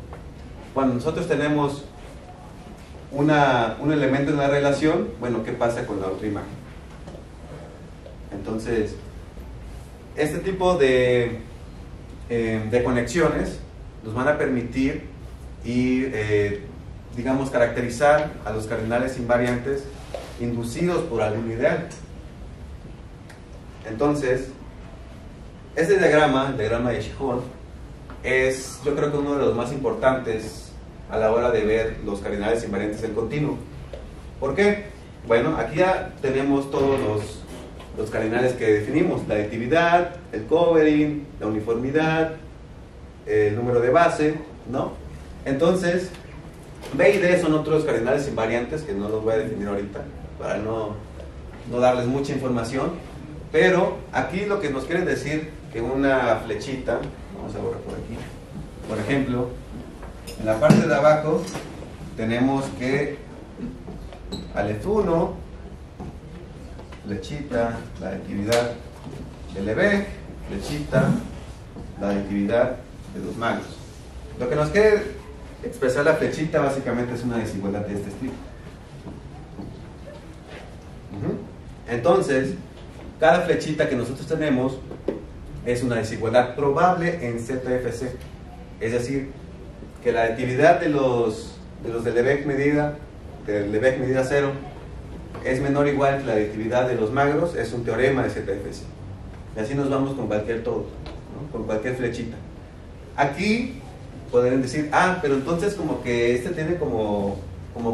nosotros tenemos un elemento en la relación, bueno, ¿qué pasa con la otra imagen? Entonces, este tipo de conexiones nos van a permitir ir, digamos, caracterizar a los cardinales invariantes inducidos por algún ideal. Entonces, este diagrama, el diagrama de Chichon, es, yo creo que uno de los más importantes a la hora de ver los cardinales invariantes del continuo. ¿Por qué? Bueno, aquí ya tenemos todos los cardinales que definimos: la aditividad, el covering, la uniformidad, el número de base, ¿no? Entonces, B y D son otros cardinales invariantes que no los voy a definir ahorita para no darles mucha información, pero aquí lo que nos quiere decir que una flechita, vamos a borrar por aquí, por ejemplo, en la parte de abajo tenemos que al F1, flechita, la aditividad del Lebesgue, flechita, la aditividad de los magos. Lo que nos quiere expresar la flechita básicamente es una desigualdad de este estilo. Entonces, cada flechita que nosotros tenemos es una desigualdad probable en ZFC, es decir, que la aditividad de los del Lebesgue medida 0 es menor o igual que la aditividad de los magros, es un teorema de ZFC. Y así nos vamos con cualquier todo, ¿no?, con cualquier flechita. Aquí podrían decir, ah, pero entonces como que este tiene como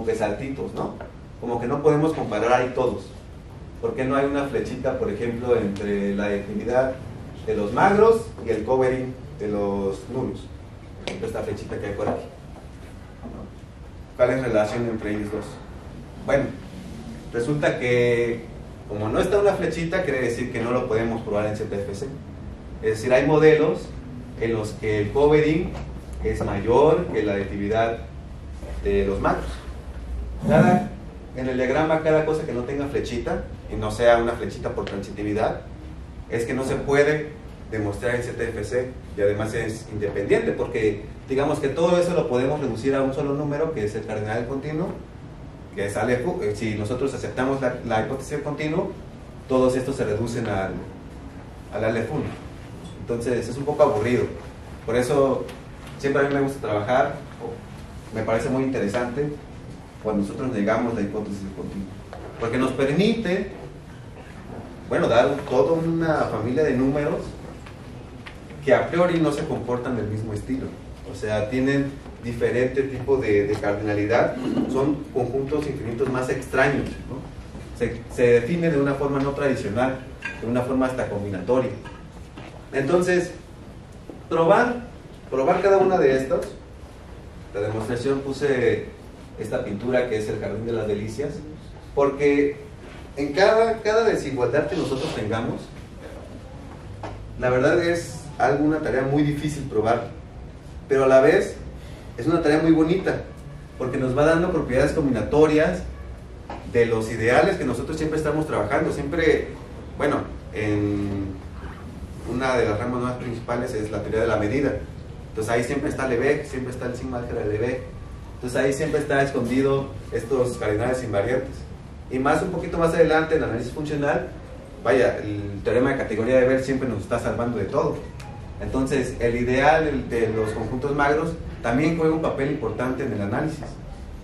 que saltitos, ¿no? Como que no podemos comparar ahí todos. ¿Por qué no hay una flechita, por ejemplo, entre la actividad de los magros y el covering de los nulos? Por ejemplo, esta flechita que hay por aquí. ¿Cuál es la relación entre ellos dos? Bueno, resulta que como no está una flechita, quiere decir que no lo podemos probar en ZFC. Es decir, hay modelos en los que el covering es mayor que la aditividad de los magros. En el diagrama, cada cosa que no tenga flechita y no sea una flechita por transitividad, es que no se puede demostrar en ZFC, y además es independiente, porque digamos que todo eso lo podemos reducir a un solo número, que es el cardinal continuo, que es LFU. Si nosotros aceptamos la hipótesis del continuo, todos estos se reducen al LFU. Entonces es un poco aburrido. Por eso siempre a mí me gusta trabajar, me parece muy interesante cuando nosotros negamos la hipótesis del continuo, porque nos permite, bueno, dar toda una familia de números que a priori no se comportan del mismo estilo. O sea, tienen diferente tipo de cardinalidad, son conjuntos infinitos más extraños, ¿no? Se define de una forma no tradicional, de una forma hasta combinatoria. Entonces, probar cada una de estas. La demostración puse esta pintura que es el Jardín de las Delicias, porque en cada desigualdad que nosotros tengamos, la verdad es una tarea muy difícil probar, pero a la vez es una tarea muy bonita, porque nos va dando propiedades combinatorias de los ideales que nosotros siempre estamos trabajando. Siempre, bueno, en una de las ramas más principales es la teoría de la medida. Entonces ahí siempre está Lebesgue, siempre está el sigma álgebra de Lebesgue. Entonces ahí siempre está escondido estos cardinales invariantes. Y más un poquito más adelante, en el análisis funcional, vaya, el teorema de categoría de Bell siempre nos está salvando de todo. Entonces el ideal de los conjuntos magros también juega un papel importante en el análisis.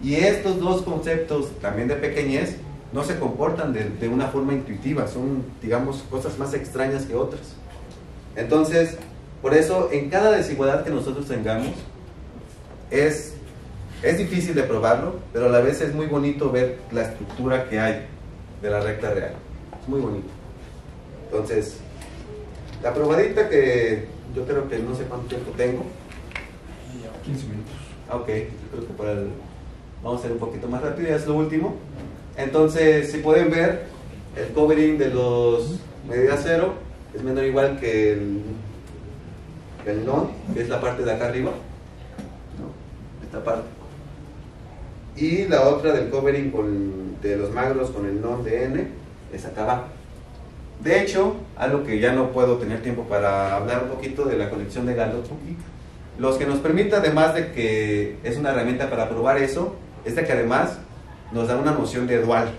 Y estos dos conceptos también de pequeñez no se comportan de una forma intuitiva, son, digamos, cosas más extrañas que otras. Entonces, por eso, en cada desigualdad que nosotros tengamos, es difícil de probarlo, pero a la vez es muy bonito ver la estructura que hay de la recta real. Es muy bonito. Entonces, la probadita que yo creo que no sé cuánto tiempo tengo. 15 minutos. Ok, yo creo que vamos a ser un poquito más rápido, ya es lo último. Entonces, si pueden ver, el covering de los medida cero es menor o igual que el non, que es la parte de acá arriba, ¿no? Esta parte. Y la otra del covering de los magros con el non de n es acá abajo. De hecho, algo que ya no puedo tener tiempo para hablar un poquito de la colección de Galot-Tukey, los que nos permite, además de que es una herramienta para probar eso, es de que además nos da una noción de dual.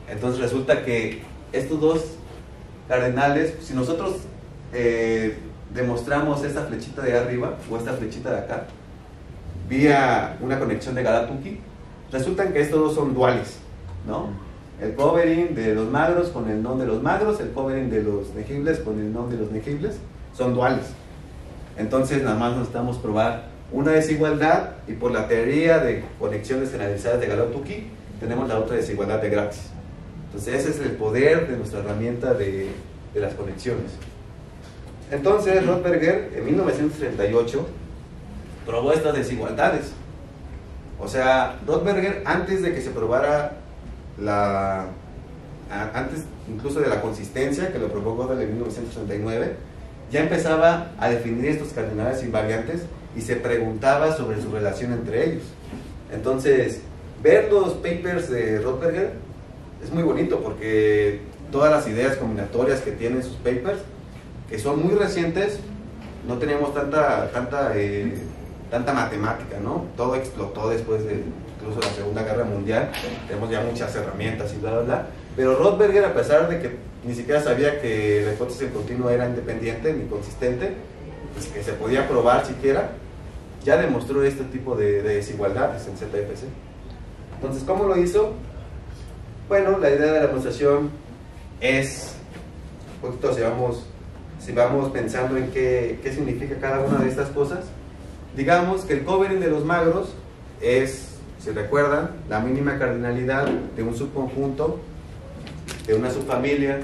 Entonces resulta que estos dos cardinales, si nosotros demostramos esta flechita de arriba o esta flechita de acá vía una conexión de Galot-Tukey, resulta que estos dos son duales, ¿no? El covering de los magros con el non de los magros, el covering de los negibles con el non de los negibles, son duales. Entonces nada más necesitamos probar una desigualdad, y por la teoría de conexiones generalizadas de Galot-Tukey tenemos la otra desigualdad de Gratis. Entonces ese es el poder de nuestra herramienta de las conexiones. Entonces Rothberger en 1938 probó estas desigualdades. O sea, Rothberger, antes de que se probara antes incluso de la consistencia, que lo probó Gödel en 1939, ya empezaba a definir estos cardinales invariantes y se preguntaba sobre su relación entre ellos. Entonces, ver los papers de Rothberger es muy bonito, porque todas las ideas combinatorias que tienen sus papers, que son muy recientes, no teníamos tanta matemática, ¿no? Todo explotó después de incluso la Segunda Guerra Mundial, tenemos ya muchas herramientas y bla, bla, bla. Pero Rothberger, a pesar de que ni siquiera sabía que la hipótesis continua era independiente ni consistente, pues que se podía probar siquiera, ya demostró este tipo de desigualdades en ZFC. Entonces, ¿cómo lo hizo? Bueno, la idea de la demostración es, un poquito si vamos pensando en qué significa cada una de estas cosas, Digamos que el covering de los magros es, si recuerdan, la mínima cardinalidad de un subconjunto, de una subfamilia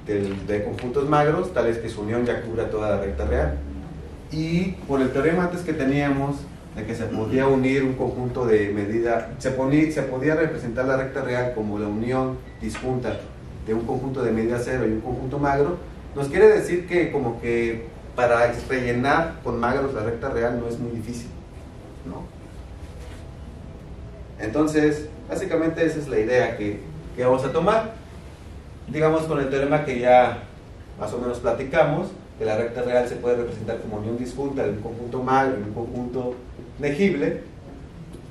de conjuntos magros, tal es que su unión ya cubra toda la recta real. Y por el teorema antes que teníamos, de que se podía unir un conjunto de medida, se podía representar la recta real como la unión disjunta de un conjunto de medida cero y un conjunto magro, nos quiere decir que como que para rellenar con magros la recta real no es muy difícil, ¿no? Entonces, básicamente esa es la idea que vamos a tomar. Digamos con el teorema que ya más o menos platicamos, que la recta real se puede representar como unión disjunta de un conjunto magro y un conjunto negible.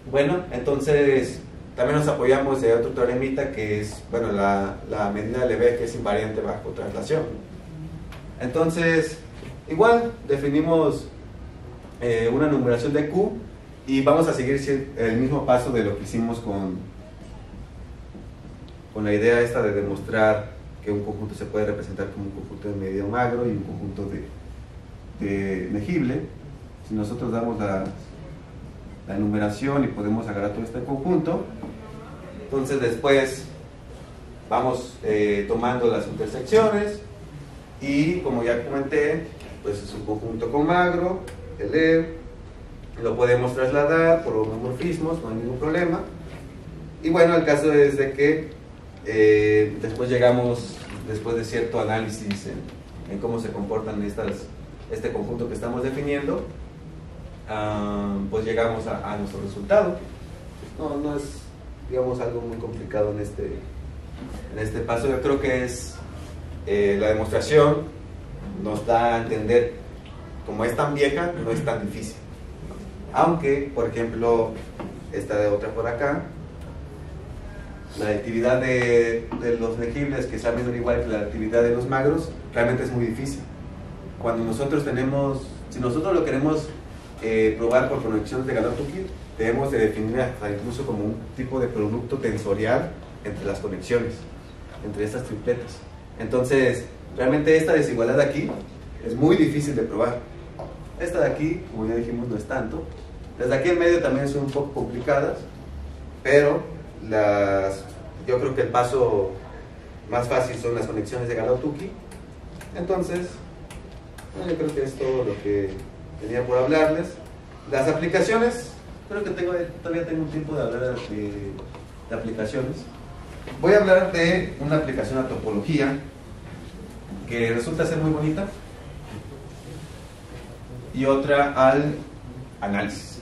Bueno, entonces también nos apoyamos de otro teoremita que es, bueno, la medida de Lebesgue, que es invariante bajo traslación. Entonces, igual definimos una numeración de Q y vamos a seguir el mismo paso de lo que hicimos con la idea esta de demostrar que un conjunto se puede representar como un conjunto de medida magro y un conjunto de negible. Si nosotros damos la enumeración y podemos agarrar todo este conjunto, entonces después vamos tomando las intersecciones y, como ya comenté, pues es un conjunto con magro, el lo podemos trasladar por homomorfismos, no hay ningún problema. Y bueno, el caso es de que después llegamos, después de cierto análisis en cómo se comportan este conjunto que estamos definiendo, pues llegamos a nuestro resultado. No es, digamos, algo muy complicado en este paso. Yo creo que es la demostración nos da a entender, como es tan vieja, no es tan difícil. Aunque, por ejemplo, esta de otra por acá, la actividad de los negibles, que saben igual que la actividad de los magros, realmente es muy difícil. Cuando nosotros si nosotros lo queremos probar por conexiones de Galois-Tukey, debemos de definir hasta incluso como un tipo de producto tensorial entre las conexiones, entre estas tripletas. Entonces, realmente esta desigualdad de aquí es muy difícil de probar. Esta de aquí, como ya dijimos, no es tanto. Las de aquí en medio también son un poco complicadas, pero yo creo que el paso más fácil son las conexiones de Galois-Tukey. Entonces, yo creo que es todo lo que tenía por hablarles. Las aplicaciones, creo que todavía tengo un tiempo de hablar de aplicaciones. Voy a hablar de una aplicación a topología que resulta ser muy bonita y otra al análisis.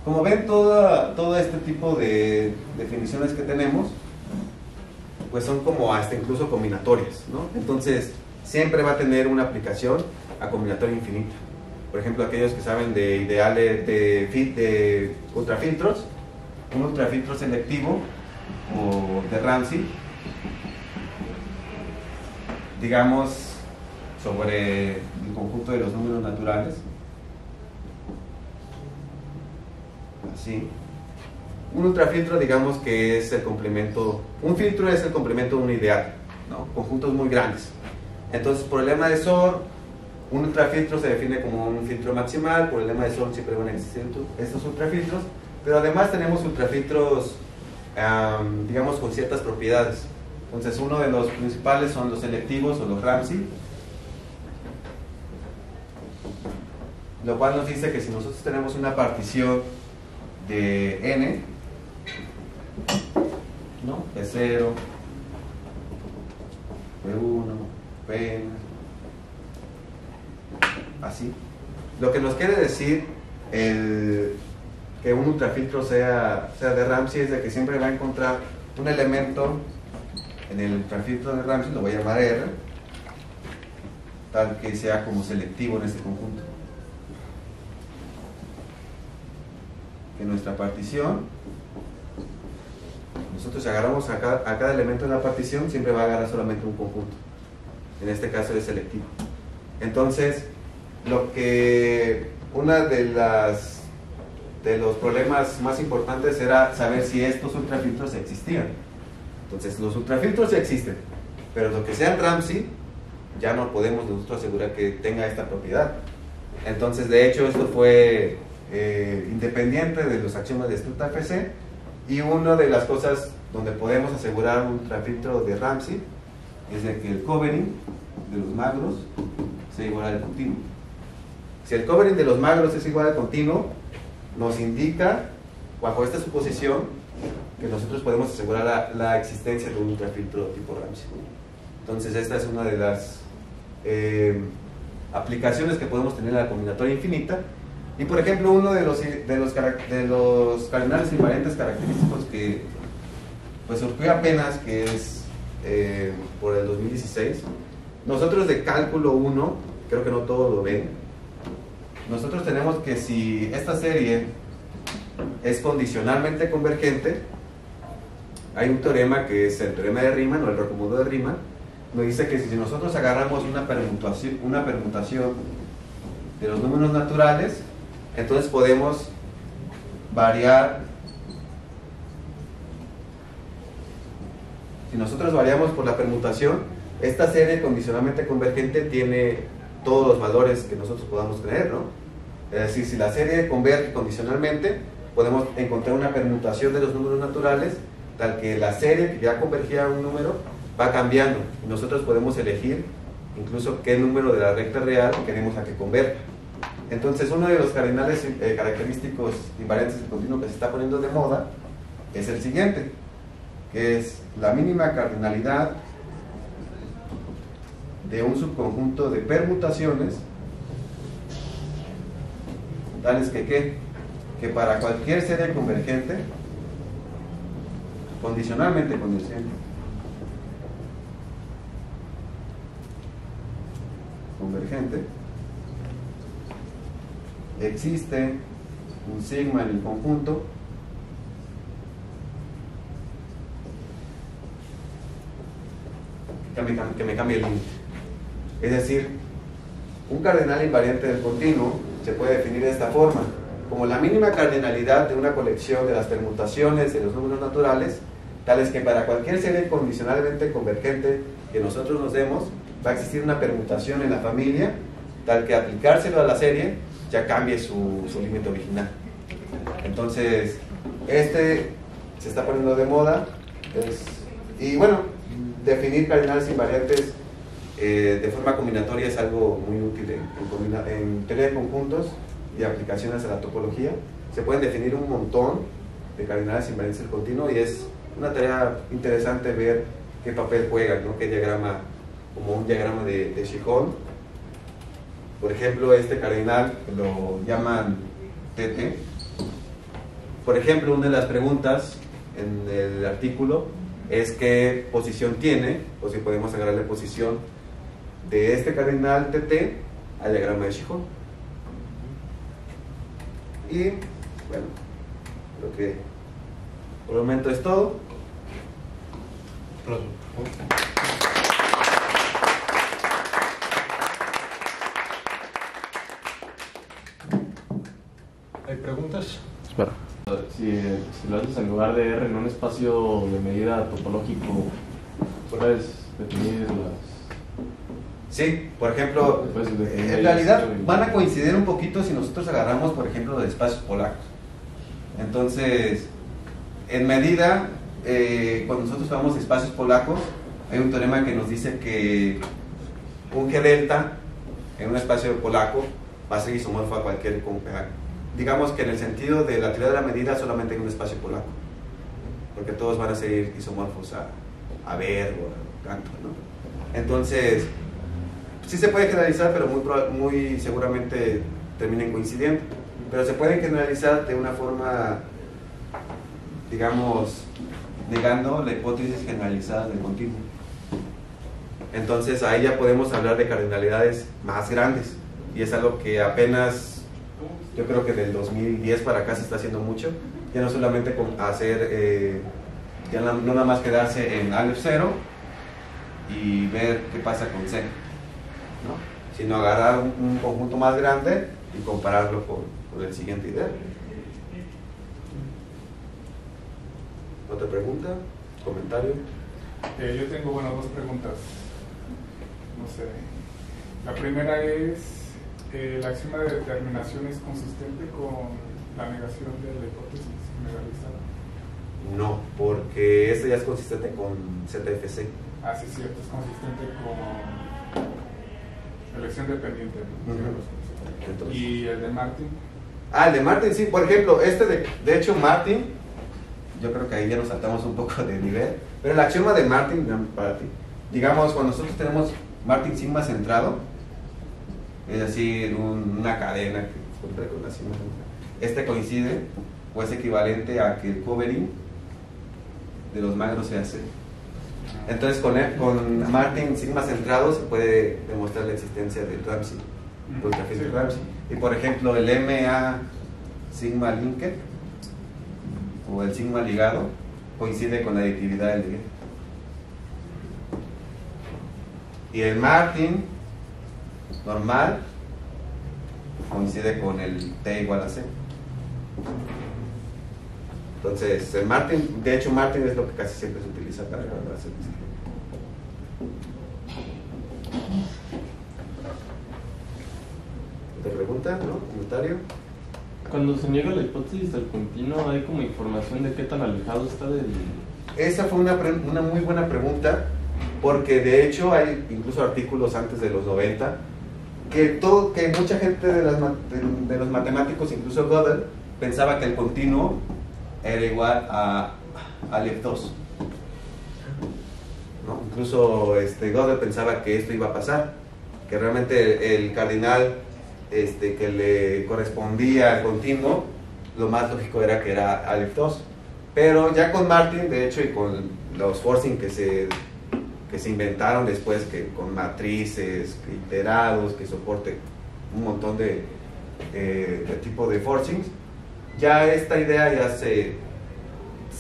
Como ven, todo este tipo de definiciones que tenemos pues son como hasta incluso combinatorias, ¿no? Entonces siempre va a tener una aplicación a combinatoria infinita. Por ejemplo, aquellos que saben de ideales de ultrafiltros, un ultrafiltro selectivo o de Ramsey, digamos, sobre el conjunto de los números naturales, así. Un ultrafiltro, digamos que es el complemento, un filtro es el complemento de un ideal, ¿no? Conjuntos muy grandes. Entonces, por el lema de Shor, un ultrafiltro se define como un filtro maximal. Por el lema de Shor siempre van a existir estos ultrafiltros, pero además tenemos ultrafiltros, digamos, con ciertas propiedades. Entonces, uno de los principales son los selectivos o los Ramsey, lo cual nos dice que si nosotros tenemos una partición de n, ¿no? P0, P1, P, así. Lo que nos quiere decir que un ultrafiltro sea de Ramsey es de que siempre va a encontrar un elemento en el ultrafiltro de Ramsey, lo voy a llamar R, tal que sea como selectivo en este conjunto. Que nuestra partición, nosotros agarramos a cada elemento de la partición, siempre va a agarrar solamente un conjunto. En este caso es selectivo. Entonces, una de los problemas más importantes era saber si estos ultrafiltros existían. Entonces, los ultrafiltros ya existen, pero lo que sean Ramsey, ya no podemos nosotros asegurar que tenga esta propiedad. Entonces, de hecho, esto fue independiente de los axiomas de StrutFC, y una de las cosas donde podemos asegurar un ultrafiltro de Ramsey es de que el covering de los magros sea igual al continuo. Si el covering de los magros es igual al continuo, nos indica, bajo esta suposición, que nosotros podemos asegurar la existencia de un ultrafiltro tipo Ramsey. Entonces esta es una de las aplicaciones que podemos tener en la combinatoria infinita. Y por ejemplo, uno de los cardinales invariantes característicos que pues surgió apenas, que es por el 2016, nosotros de cálculo 1, creo que no todos lo ven, nosotros tenemos que si esta serie es condicionalmente convergente, hay un teorema que es el teorema de Riemann o el reacomodo de Riemann, nos dice que si nosotros agarramos una permutación de los números naturales, entonces podemos variar. Si nosotros variamos por la permutación, esta serie condicionalmente convergente tiene todos los valores que nosotros podamos tener, ¿no? Es decir, si la serie converge condicionalmente, podemos encontrar una permutación de los números naturales tal que la serie que ya convergía a un número va cambiando y nosotros podemos elegir incluso qué número de la recta real queremos a que converja. Entonces, uno de los cardinales característicos invariantes del continuo que se está poniendo de moda es el siguiente, que es la mínima cardinalidad de un subconjunto de permutaciones tales que para cualquier serie convergente, condicionalmente convergente, existe un sigma en el conjunto que me cambie el límite. Es decir, un cardinal invariante del continuo se puede definir de esta forma: como la mínima cardinalidad de una colección de las permutaciones de los números naturales, tales que para cualquier serie condicionalmente convergente que nosotros nos demos, va a existir una permutación en la familia, tal que aplicárselo a la serie ya cambie su límite original. Entonces, este se está poniendo de moda, y bueno, definir cardinales invariantes de forma combinatoria es algo muy útil en teoría de conjuntos y aplicaciones a la topología. Se pueden definir un montón de cardinales invariantes del continuo y es una tarea interesante ver qué papel juegan, ¿no? Qué diagrama, como un diagrama de Shihon. Por ejemplo, este cardinal lo llaman TT. Por ejemplo, una de las preguntas en el artículo es qué posición tiene, o si podemos agarrarle posición de este cardinal TT al diagrama de Shihon. Y bueno, creo que por el momento es todo. ¿Hay preguntas? Espera. Si lo haces en lugar de R en un espacio de medida topológico, ¿puedes definir las...? Sí, por ejemplo, en realidad van a coincidir un poquito si nosotros agarramos, por ejemplo, de espacios polacos. Entonces, en medida, cuando nosotros tomamos espacios polacos, hay un teorema que nos dice que un G delta en un espacio polaco va a ser isomorfo a cualquier... Digamos que en el sentido de la teoría de la medida solamente en un espacio polaco, porque todos van a ser isomorfos a Ver o a Cantor, ¿no? Entonces, sí se puede generalizar, pero muy seguramente terminen coincidiendo. Pero se pueden generalizar de una forma, digamos, negando la hipótesis generalizada del continuo. Entonces ahí ya podemos hablar de cardinalidades más grandes, y es algo que apenas, yo creo que del 2010 para acá se está haciendo mucho. Ya no solamente con hacer, ya no nada más quedarse en Aleph 0 y ver qué pasa con C, ¿no? Sino agarrar un conjunto más grande y compararlo con el siguiente ideal. ¿Otra pregunta? ¿Comentario? Yo tengo, dos preguntas. No sé. La primera es, ¿El axioma de determinación es consistente con la negación de la hipótesis generalizada? No, porque esto ya es consistente con ZFC. Ah, sí, cierto, es consistente con elección dependiente, ¿no? Entonces, ¿Y el de Martin? el de Martin, sí, por ejemplo, de hecho Martin, yo creo que ahí ya nos saltamos un poco de nivel, pero el axioma de Martin, para ti, digamos, cuando nosotros tenemos Martin sigma centrado, es decir, una cadena que siempre con la sigma centrada, este coincide o es equivalente a que el covering de los magros sea C. Entonces con Martin sigma centrado se puede demostrar la existencia del Ramsey, del Ramsey. Y por ejemplo el MA sigma linked o el sigma ligado coincide con la aditividad del ligado. Y el Martin normal coincide con el T igual a C. Entonces, el Martin, de hecho Martin es lo que casi siempre se utiliza para hacer esto. ¿Otra pregunta? ¿No? ¿Comentario? Cuando se niega la hipótesis del continuo, ¿hay como información de qué tan alejado está del...? Esa fue una muy buena pregunta, porque de hecho hay incluso artículos antes de los 90 que mucha gente de los matemáticos, incluso Gödel, pensaba que el continuo era igual a Aleph 2, ¿no? Incluso Gödel pensaba que esto iba a pasar, que realmente el cardinal que le correspondía al continuo, lo más lógico era que era Aleph 2. Pero ya con Martin, de hecho, y con los forcing que se inventaron después, que con matrices, iterados, que soporte un montón de tipo de forcings, ya esta idea ya se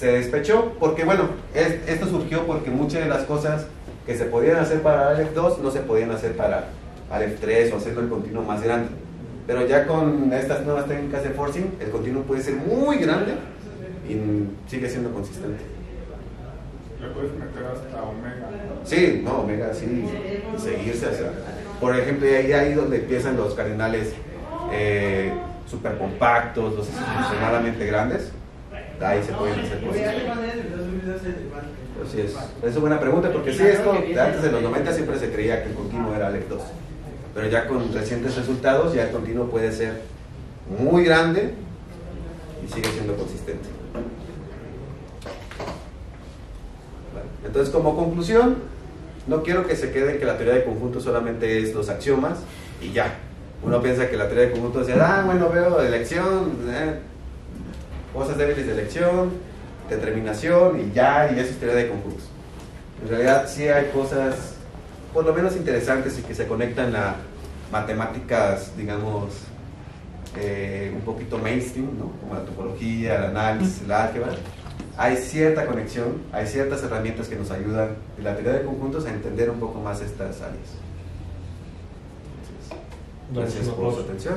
despechó, porque bueno, esto surgió porque muchas de las cosas que se podían hacer para Aleph 2 no se podían hacer para Aleph 3 o hacerlo el continuo más grande. Pero ya con estas nuevas técnicas de forcing, el continuo puede ser muy grande y sigue siendo consistente. ¿Le puedes meter hasta omega? Sí, no, omega sí, seguirse hacia... Por ejemplo, ahí donde empiezan los cardinales super compactos, los extremadamente grandes, ahí se pueden hacer cosas. Así es. Es una buena pregunta, porque sí, esto antes de los 90 siempre se creía que el continuo era Aleph 2, pero ya con recientes resultados ya el continuo puede ser muy grande y sigue siendo consistente. Entonces, como conclusión, no quiero que se quede que la teoría de conjuntos solamente es los axiomas y ya. Uno piensa que la teoría de conjuntos es, bueno, veo elección, cosas débiles de elección, determinación y ya, y eso es teoría de conjuntos. En realidad sí hay cosas por lo menos interesantes y que se conectan a matemáticas, digamos, un poquito mainstream, ¿no? Como la topología, el análisis, el álgebra. Hay cierta conexión, hay ciertas herramientas que nos ayudan en la teoría de conjuntos a entender un poco más estas áreas. Entonces, gracias por su atención.